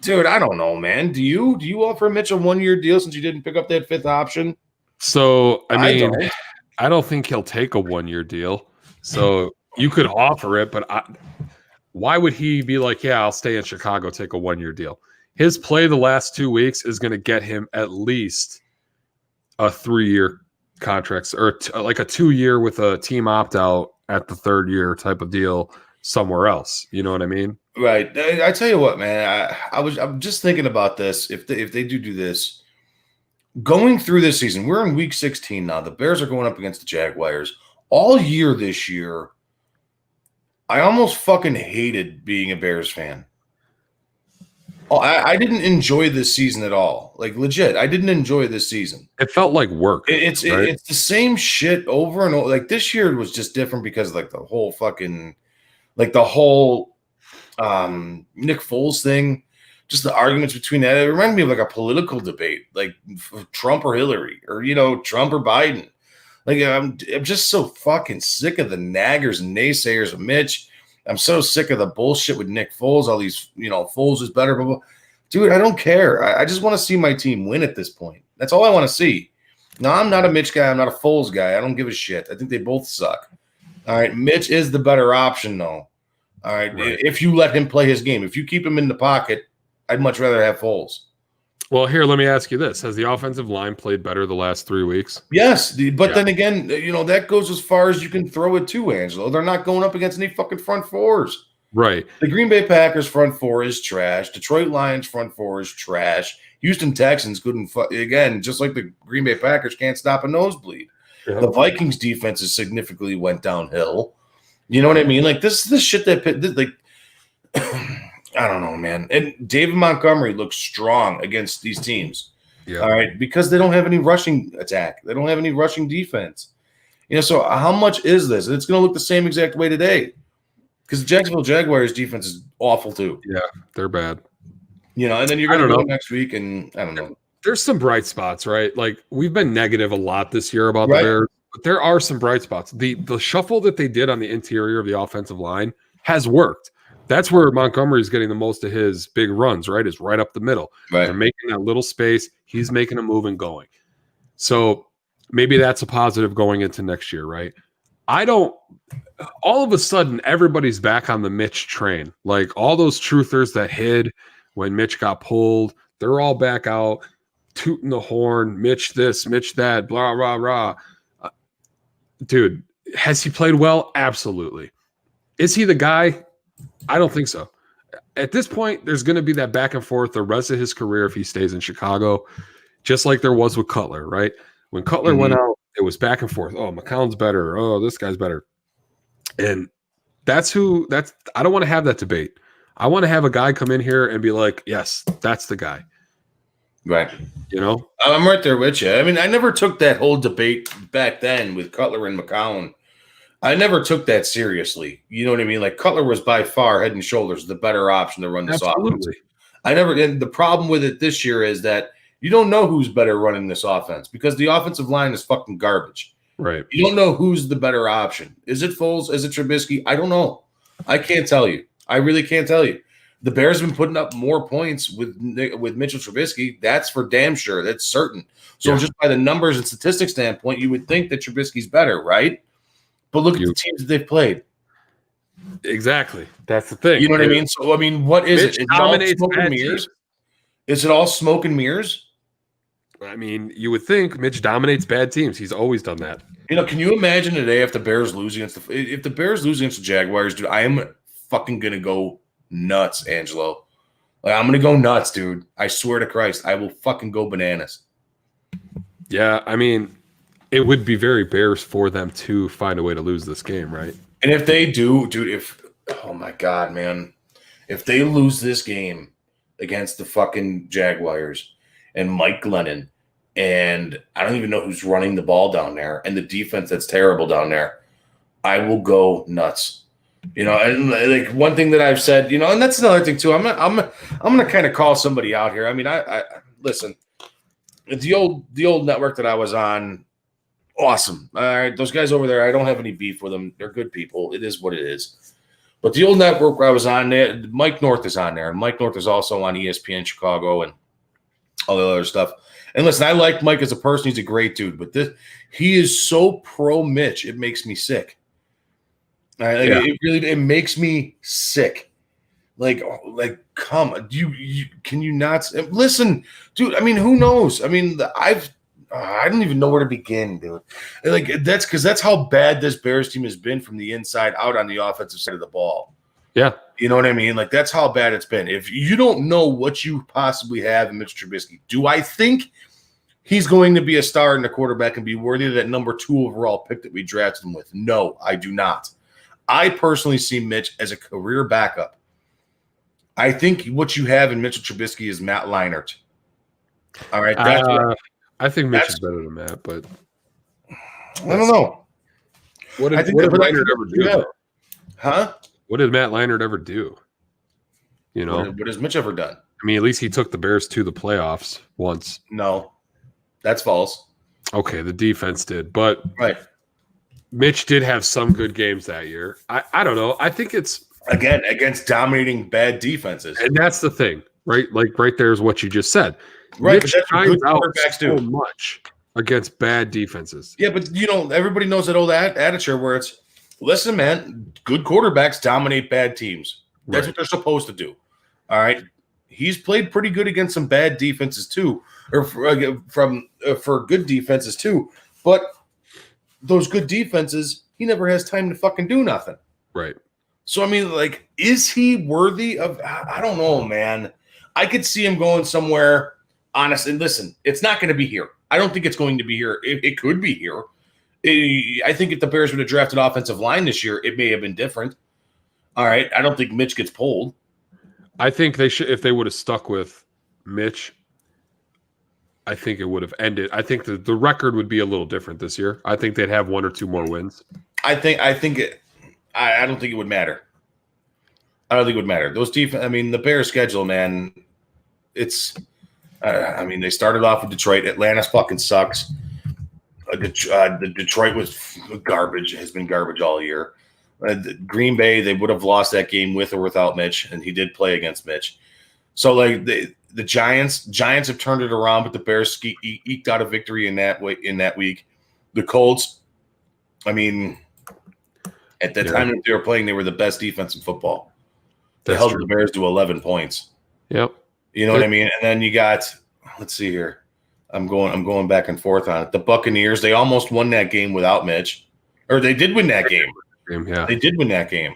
Dude, I don't know, man. Do you offer Mitch a 1-year deal since you didn't pick up that 5th option? So I don't think he'll take a 1-year deal. So you could offer it, but why would he be like, yeah, I'll stay in Chicago, take a 1-year deal? His play the last 2 weeks is going to get him at least a 3-year contract or like a 2-year with a team opt-out at the 3rd year type of deal somewhere else. You know what I mean? Right. I tell you what, man, I'm just thinking about this. If they do this, going through this season, we're in week 16 now. The Bears are going up against the Jaguars. All year this year, I almost fucking hated being a Bears fan. I didn't enjoy this season at all. Like, legit, I didn't enjoy this season. It felt like work. It's the same shit over and over. Like, this year was just different because, like, the whole Nick Foles thing, just the arguments between that. It reminded me of, like, a political debate, like Trump or Hillary or, Trump or Biden. Like, I'm just so fucking sick of the naggers and naysayers of Mitch. I'm so sick of the bullshit with Nick Foles. All these, Foles is better. Blah, blah. Dude, I don't care. I just want to see my team win at this point. That's all I want to see. No, I'm not a Mitch guy. I'm not a Foles guy. I don't give a shit. I think they both suck. All right. Mitch is the better option, though. All right. If you let him play his game, if you keep him in the pocket, I'd much rather have Foles. Well, here, let me ask you this. Has the offensive line played better the last 3 weeks? Yes, but then again, that goes as far as you can throw it to, Angelo. They're not going up against any fucking front fours. Right. The Green Bay Packers front four is trash. Detroit Lions front four is trash. Houston Texans couldn't, again, just like the Green Bay Packers can't stop a nosebleed. Yeah. The Vikings defenses significantly went downhill. You know what I mean? Like this shit that like I don't know, man. And David Montgomery looks strong against these teams. Yeah. All right, because they don't have any rushing attack. They don't have any rushing defense. You know, so how much is this? And it's going to look the same exact way today. Because the Jacksonville Jaguars defense is awful too. Yeah, they're bad. You know, and then you're going to go next week, and I don't know. There's some bright spots, right? Like we've been negative a lot this year about the Bears, but there are some bright spots. The shuffle that they did on the interior of the offensive line has worked. That's where Montgomery is getting the most of his big runs, right? Is right up the middle. Right. They're making that little space. He's making a move and going. So maybe that's a positive going into next year, right? All of a sudden, everybody's back on the Mitch train. Like all those truthers that hid when Mitch got pulled, they're all back out, tooting the horn, Mitch this, Mitch that, blah, blah, blah. Dude, has he played well? Absolutely. Is he the guy? I don't think so. At this point, there's going to be that back and forth the rest of his career if he stays in Chicago, just like there was with Cutler, right? When Cutler went out, it was back and forth. Oh, McCown's better. Oh, this guy's better. And I don't want to have that debate. I want to have a guy come in here and be like, yes, that's the guy. Right. You know? I'm right there with you. I mean, I never took that whole debate back then with Cutler and McCown. I never took that seriously. You know what I mean? Like Cutler was by far head and shoulders the better option to run this offense. And the problem with it this year is that you don't know who's better running this offense because the offensive line is fucking garbage. Right. You don't know who's the better option. Is it Foles? Is it Trubisky? I don't know. I can't tell you. I really can't tell you. The Bears have been putting up more points with Mitchell Trubisky. That's for damn sure. That's certain. So just by the numbers and statistics standpoint, you would think that Trubisky's better, right? But look at the teams that they've played. Exactly. That's the thing. You know what I mean? So, I mean, what is it? Is it all smoke and mirrors? Is it all smoke and mirrors? I mean, you would think Mitch dominates bad teams. He's always done that. You know, can you imagine today if the Bears lose against the Jaguars, dude, I am fucking going to go nuts, Angelo. Like, I'm going to go nuts, dude. I swear to Christ, I will fucking go bananas. Yeah, I mean, it would be very Bears for them to find a way to lose this game, right? And if they do, dude, oh my God, man, if they lose this game against the fucking Jaguars and Mike Glennon, and I don't even know who's running the ball down there, and the defense that's terrible down there, I will go nuts. You know, and like one thing that I've said, you know, and that's another thing too. I'm gonna kind of call somebody out here. I mean, I listen. The old network that I was on, awesome. All right, those guys over there, I don't have any beef with them. They're good people. It is what it is. But the old network where I was on there, Mike North is on there, and Mike North is also on ESPN Chicago and all the other stuff. And listen, I like Mike as a person. He's a great dude, but he is so pro Mitch, it makes me sick. It makes me sick. Like come, can you not listen, dude? I mean, who knows? I mean, I don't even know where to begin, dude. Like that's how bad this Bears team has been from the inside out on the offensive side of the ball. Yeah, you know what I mean. Like that's how bad it's been. If you don't know what you possibly have in Mitch Trubisky, do I think he's going to be a star in the quarterback and be worthy of that number 2 overall pick that we drafted him with? No, I do not. I personally see Mitch as a career backup. I think what you have in Mitchell Trubisky is Matt Leinart. All right. I think Mitch is better than Matt, but I don't know. What did Leinart ever do? Huh? What did Matt Leinart ever do? You know, what has Mitch ever done? I mean, at least he took the Bears to the playoffs once. No, that's false. Okay, the defense did, but right. Mitch did have some good games that year. I don't know. I think it's again against dominating bad defenses, and that's the thing, right? Like right there is what you just said. Right, Mitch shines out so much against bad defenses. Yeah, but you know, everybody knows that old attitude where it's, listen, man, good quarterbacks dominate bad teams. That's what they're supposed to do. All right, he's played pretty good against some bad defenses too, or for good defenses too. But those good defenses, he never has time to fucking do nothing. Right. So I mean, like, is he worthy of? I don't know, man. I could see him going somewhere honestly, listen, it's not going to be here. I don't think it's going to be here. It could be here. I think if the Bears would have drafted offensive line this year, it may have been different. All right. I don't think Mitch gets pulled. I think they should, if they would have stuck with Mitch, I think it would have ended. I think the record would be a little different this year. I think they'd have 1 or 2 more wins. I don't think it would matter. I don't think it would matter. Those defense. I mean, the Bears schedule, man. It's. I mean, they started off with Detroit. Atlanta's fucking sucks. The Detroit was garbage. Has been garbage all year. Green Bay, they would have lost that game with or without Mitch, and he did play against Mitch. So, like the Giants have turned it around, but the Bears eked out a victory in that week. The Colts, I mean, at the time that they were playing, they were the best defense in football. They held the Bears to 11 points. Yep. You know what I mean? And then you got, let's see here. I'm going back and forth on it. The Buccaneers, they almost won that game without Mitch. Or they did win that game. Yeah. They did win that game.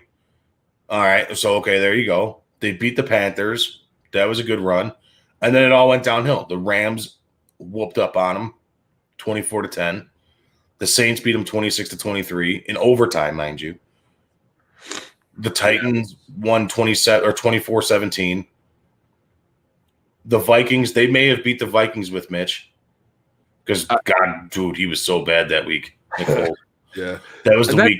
All right. So, okay, there you go. They beat the Panthers. That was a good run. And then it all went downhill. The Rams whooped up on them 24-10. The Saints beat them 26-23 in overtime, mind you. The Titans won 24-17. The Vikings, they may have beat the Vikings with Mitch. Because, God, dude, he was so bad that week. Yeah. That was the week.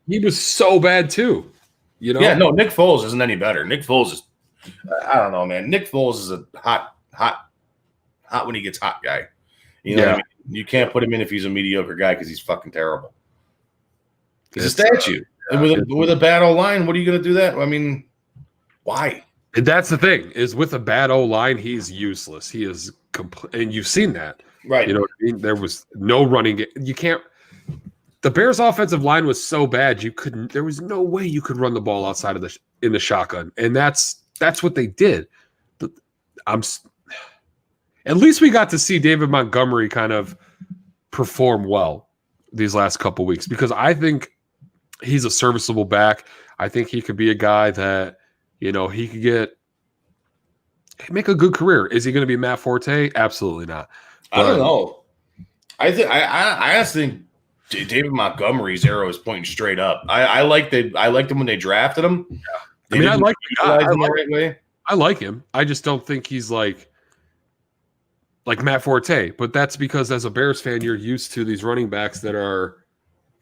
He was so bad, too. You know? Yeah, no, Nick Foles isn't any better. Nick Foles is, I don't know, man. Nick Foles is a hot when he gets hot guy. You know what I mean? You can't put him in if he's a mediocre guy because he's fucking terrible. He's a statue. With a bad O-line, what are you going to do that? I mean, why? And that's the thing, is with a bad O-line, he's useless. He is and you've seen that. Right. You know what I mean? There was no running. You can't. The Bears' offensive line was so bad there was no way you could run the ball outside of in the shotgun. And that's what they did. But at least we got to see David Montgomery kind of perform well these last couple weeks, because I think he's a serviceable back. I think he could be a guy that, you know, he could make a good career. Is he going to be Matt Forte? Absolutely not. I don't know. I honestly think David Montgomery's arrow is pointing straight up. I liked him when they drafted him. Yeah. I mean, I like him the right way. I like him. I just don't think he's like Matt Forte. But that's because as a Bears fan, you're used to these running backs that are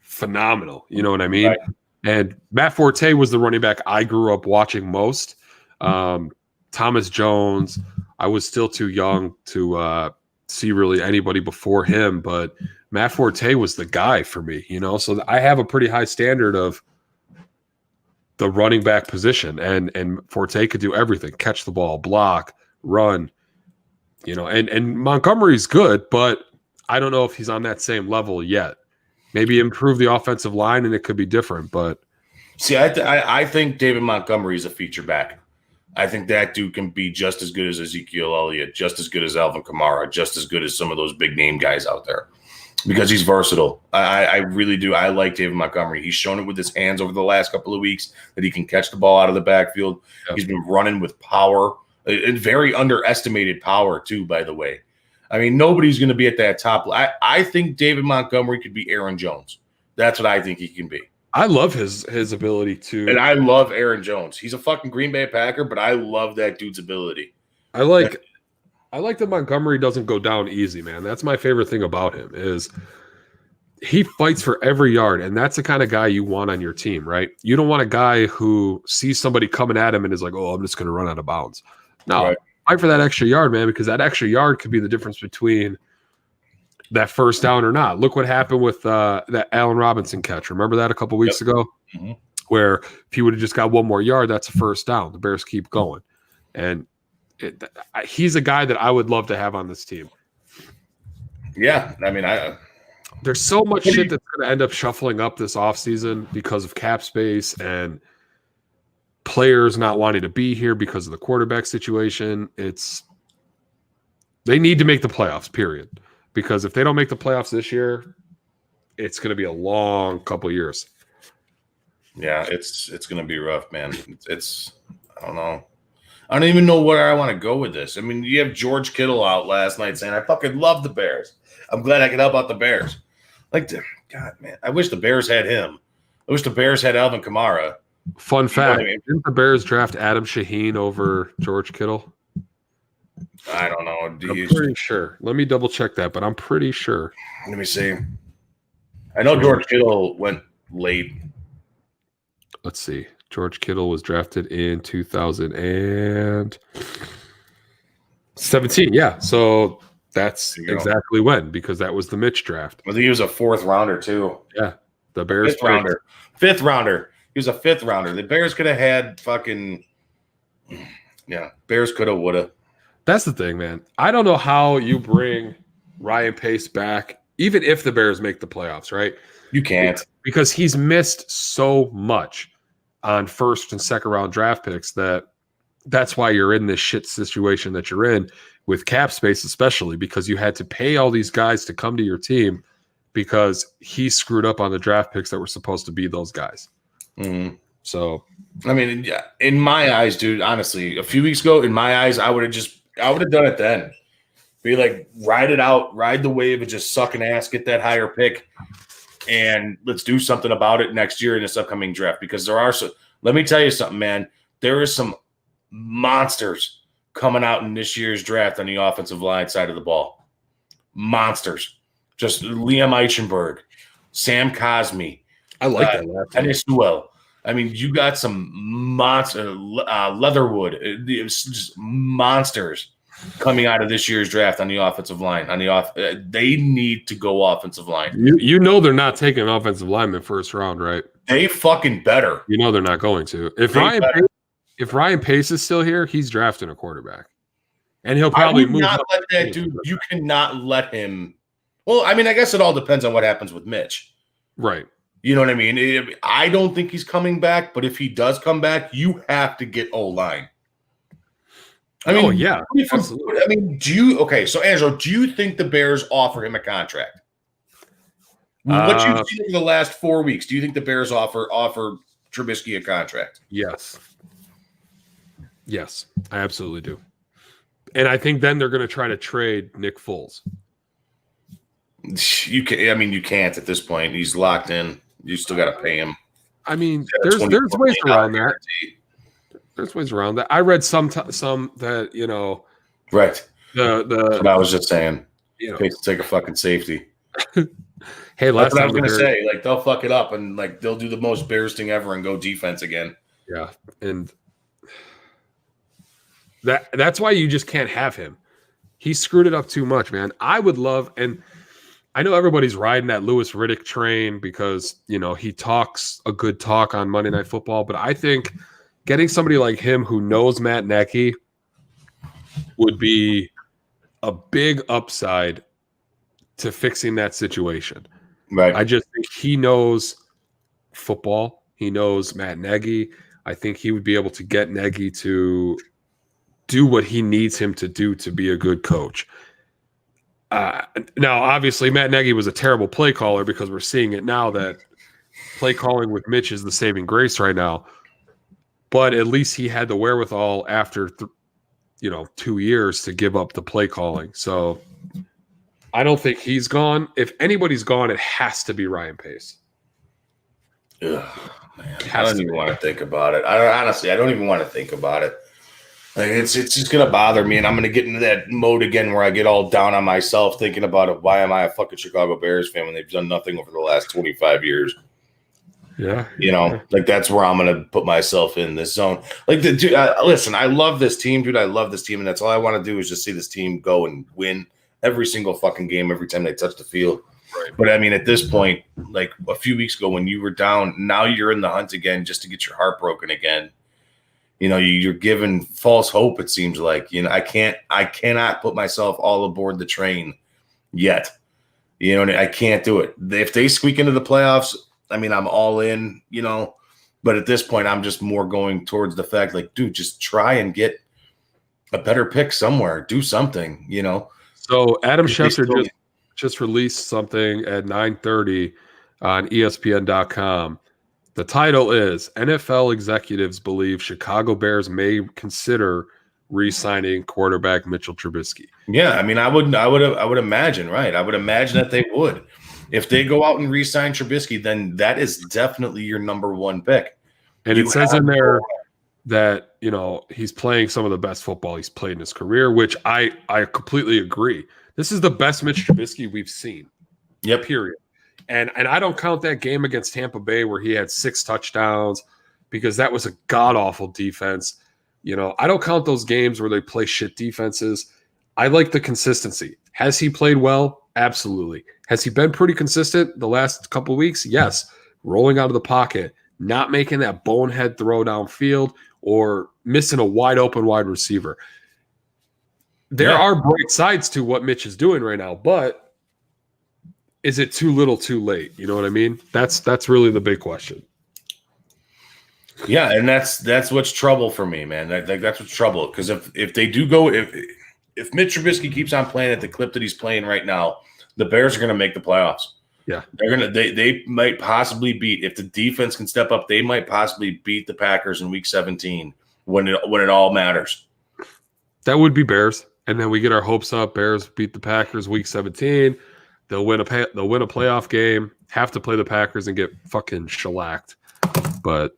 phenomenal. You know what I mean? Right. And Matt Forte was the running back I grew up watching most. Thomas Jones, I was still too young to see really anybody before him, but Matt Forte was the guy for me, you know? So I have a pretty high standard of the running back position, and Forte could do everything: catch the ball, block, run, you know, and Montgomery's good, but I don't know if he's on that same level yet. Maybe improve the offensive line and it could be different, but see, I think David Montgomery is a feature back. I think that dude can be just as good as Ezekiel Elliott, just as good as Alvin Kamara, just as good as some of those big name guys out there, because he's versatile. I really do. I like David Montgomery. He's shown it with his hands over the last couple of weeks that he can catch the ball out of the backfield. Yep. He's been running with power, and very underestimated power too, by the way. I mean, nobody's going to be at that top. I think David Montgomery could be Aaron Jones. That's what I think he can be. I love his ability to. And I love Aaron Jones. He's a fucking Green Bay Packer, but I love that dude's ability. I like that Montgomery doesn't go down easy, man. That's my favorite thing about him is he fights for every yard, and that's the kind of guy you want on your team, right? You don't want a guy who sees somebody coming at him and is like, oh, I'm just going to run out of bounds. No, right. Fight for that extra yard, man, because that extra yard could be the difference between that first down or not. Look what happened with that Allen Robinson catch. Remember that a couple weeks ago? Mm-hmm. Where if he would have just got one more yard, that's a first down. The Bears keep going. And he's a guy that I would love to have on this team. Yeah, I mean, there's so much shit that's going to end up shuffling up this offseason because of cap space and players not wanting to be here because of the quarterback situation. They need to make the playoffs, period. Because if they don't make the playoffs this year, it's going to be a long couple of years. Yeah, it's going to be rough, man. It's I don't know. I don't even know where I want to go with this. I mean, you have George Kittle out last night saying, I fucking love the Bears. I'm glad I can help out the Bears. Like, God, man, I wish the Bears had him. I wish the Bears had Alvin Kamara. Fun fact, didn't the Bears draft Adam Shaheen over George Kittle? I don't know. I'm pretty sure. Let me double check that, but I'm pretty sure. Let me see. I know George Kittle went late. Let's see. George Kittle was drafted in 2017. Yeah, so that's exactly when, because that was the Mitch draft. I think he was a 4th rounder too. Yeah, the Bears 5th rounder. He was a 5th rounder. The Bears could have had fucking Bears could have, would have. That's the thing, man. I don't know how you bring Ryan Pace back, even if the Bears make the playoffs, right? You can't. Because he's missed so much on 1st and 2nd round draft picks that's why you're in this shit situation that you're in with cap space, especially because you had to pay all these guys to come to your team because he screwed up on the draft picks that were supposed to be those guys. Mm-hmm. So, I mean, in my eyes, dude, honestly, a few weeks ago, in my eyes, I would have done it then. Be like, ride it out, ride the wave, and just suck an ass, get that higher pick, and let's do something about it next year in this upcoming draft. Because let me tell you something, man. There is some monsters coming out in this year's draft on the offensive line side of the ball. Monsters. Just Liam Eichenberg, Sam Cosmi. I like that. Dennis Sewell. I mean, you got some monster Leatherwood. It's just monsters coming out of this year's draft on the offensive line. They need to go offensive line. You know they're not taking an offensive lineman 1st round, right? They fucking better. You know they're not going to. If Ryan Pace is still here, he's drafting a quarterback, and he'll probably move. Not let that dude. You cannot let him. Well, I mean, I guess it all depends on what happens with Mitch, right? You know what I mean? I don't think he's coming back, but if he does come back, you have to get O-line. I mean, yeah. I mean, so Angelo, do you think the Bears offer him a contract? What you've seen in the last 4 weeks, do you think the Bears offer Trubisky a contract? Yes. Yes, I absolutely do. And I think then they're going to try to trade Nick Foles. You can't at this point. He's locked in. You still got to pay him. I mean, there's ways around that. There's ways around that. I read some that, you know, right. That's what I was just saying. You know, take a fucking safety. Hey, that's what I was gonna say. Like, they'll fuck it up and like they'll do the most Bears thing ever and go defense again. Yeah, and that's why you just can't have him. He screwed it up too much, man. I would love, and I know everybody's riding that Louis Riddick train because, you know, he talks a good talk on Monday Night Football, but I think getting somebody like him who knows Matt Nagy would be a big upside to fixing that situation. Right. I just think he knows football. He knows Matt Nagy. I think he would be able to get Nagy to do what he needs him to do to be a good coach. Now, obviously, Matt Nagy was a terrible play caller because we're seeing it now that play calling with Mitch is the saving grace right now. But at least he had the wherewithal after, 2 years to give up the play calling. So I don't think he's gone. If anybody's gone, it has to be Ryan Pace. Ugh, man. I don't even want to think about it. I don't even want to think about it. Like, it's just gonna bother me, and I'm gonna get into that mode again where I get all down on myself thinking about it. Why am I a fucking Chicago Bears fan when they've done nothing over the last 25 years? Yeah, like that's where I'm gonna put myself in this zone. Like, dude, listen, I love this team, dude. I love this team, and that's all I want to do is just see this team go and win every single fucking game every time they touch the field. Right. But I mean, at this point, like a few weeks ago when you were down, now you're in the hunt again just to get your heart broken again. You're given false hope. It seems like, I cannot put myself all aboard the train yet. I can't do it. If they squeak into the playoffs, I mean, I'm all in, but at this point, I'm just more going towards the fact like, dude, just try and get a better pick somewhere, do something, So Adam Schefter just released something at 9:30 on ESPN.com. The title is NFL executives believe Chicago Bears may consider re-signing quarterback Mitchell Trubisky. Yeah, I mean, I would imagine, right? I would imagine that they would. If they go out and re-sign Trubisky, then that is definitely your number one pick. And it says in there that, you know, he's playing some of the best football he's played in his career, which I completely agree. This is the best Mitch Trubisky we've seen. Yep. Period. And I don't count that game against Tampa Bay where he had 6 touchdowns because that was a god-awful defense. You know, I don't count those games where they play shit defenses. I like the consistency. Has he played well? Absolutely. Has he been pretty consistent the last couple of weeks? Yes. Rolling out of the pocket, not making that bonehead throw downfield or missing a wide open wide receiver. There are bright sides to what Mitch is doing right now, but is it too little too late? You know what I mean? That's really the big question. Yeah, and that's what's trouble for me, man. That's what's trouble. Because if they do go, if Mitch Trubisky keeps on playing at the clip that he's playing right now, the Bears are going to make the playoffs. Yeah, they might possibly beat, if the defense can step up, they might possibly beat the Packers in Week 17 when it all matters. That would be Bears, and then we get our hopes up. Bears beat the Packers Week 17. They'll win a playoff game. Have to play the Packers and get fucking shellacked. But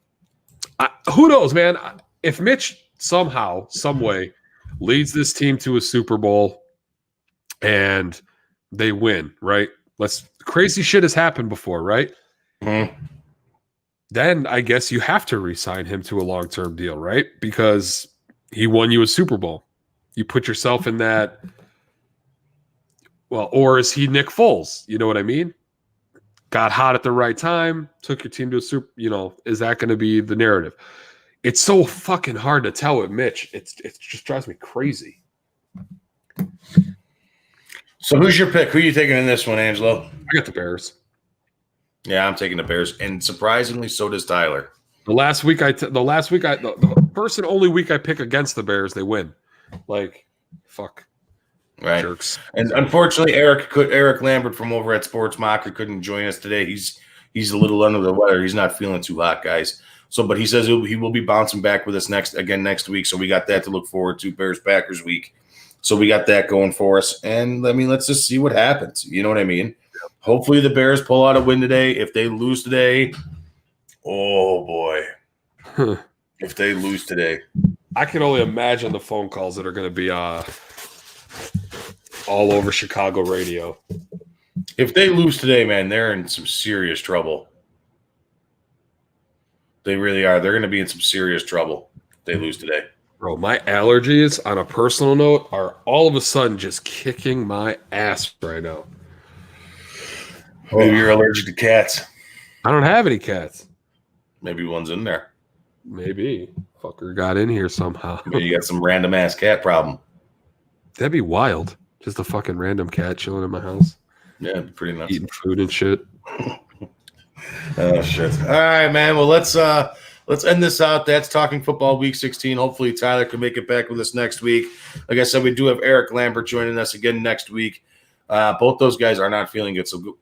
who knows, man? If Mitch somehow, some way, leads this team to a Super Bowl and they win, right? Crazy shit has happened before, right? Mm-hmm. Then I guess you have to re-sign him to a long-term deal, right? Because he won you a Super Bowl. You put yourself in that. Well, or is he Nick Foles? You know what I mean? Got hot at the right time, took your team to a Super. You know, is that going to be the narrative? It's so fucking hard to tell with Mitch. It just drives me crazy. So who's your pick? Who are you taking in this one, Angelo? I got the Bears. Yeah, I'm taking the Bears, and surprisingly, so does Tyler. The first and only week I pick against the Bears, they win. Like, fuck. Right. Jerks. And unfortunately, Eric Lambert from over at Sports Mocker couldn't join us today. He's a little under the weather. He's not feeling too hot, guys. So, but he says he will be bouncing back with us next week. So we got that to look forward to, Bears Packers week. So we got that going for us. And I mean, let's just see what happens. You know what I mean? Hopefully the Bears pull out a win today. If they lose today, oh boy. If they lose today. I can only imagine the phone calls that are going to be all over Chicago radio. If they lose today, man, they're in some serious trouble. They really are. They're going to be in some serious trouble if they lose today. Bro, my allergies, on a personal note, are all of a sudden just kicking my ass right now. Maybe you're allergic to cats. I don't have any cats. Maybe one's in there. Maybe. Fucker got in here somehow. Maybe you got some random ass cat problem. That'd be wild. Just a fucking random cat chilling in my house. Yeah, pretty nuts. Eating food and shit. Oh shit. All right, man. Well, let's end this out. That's Talking Football Week 16. Hopefully Tyler can make it back with us next week. Like I said, we do have Eric Lambert joining us again next week. Both those guys are not feeling good, so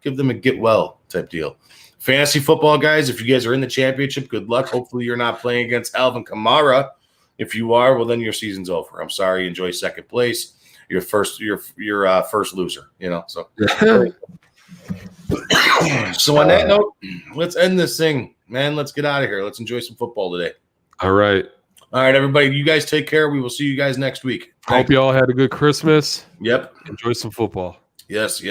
give them a get well type deal. Fantasy football guys, if you guys are in the championship, good luck. Hopefully you're not playing against Alvin Kamara. If you are, well, then your season's over. I'm sorry. Enjoy second place. You're first loser, you know. So so on that note, let's end this thing, man. Let's get out of here. Let's enjoy some football today. All right, everybody. You guys take care. We will see you guys next week. Hope you all had a good Christmas. Yep. Enjoy some football. Yes.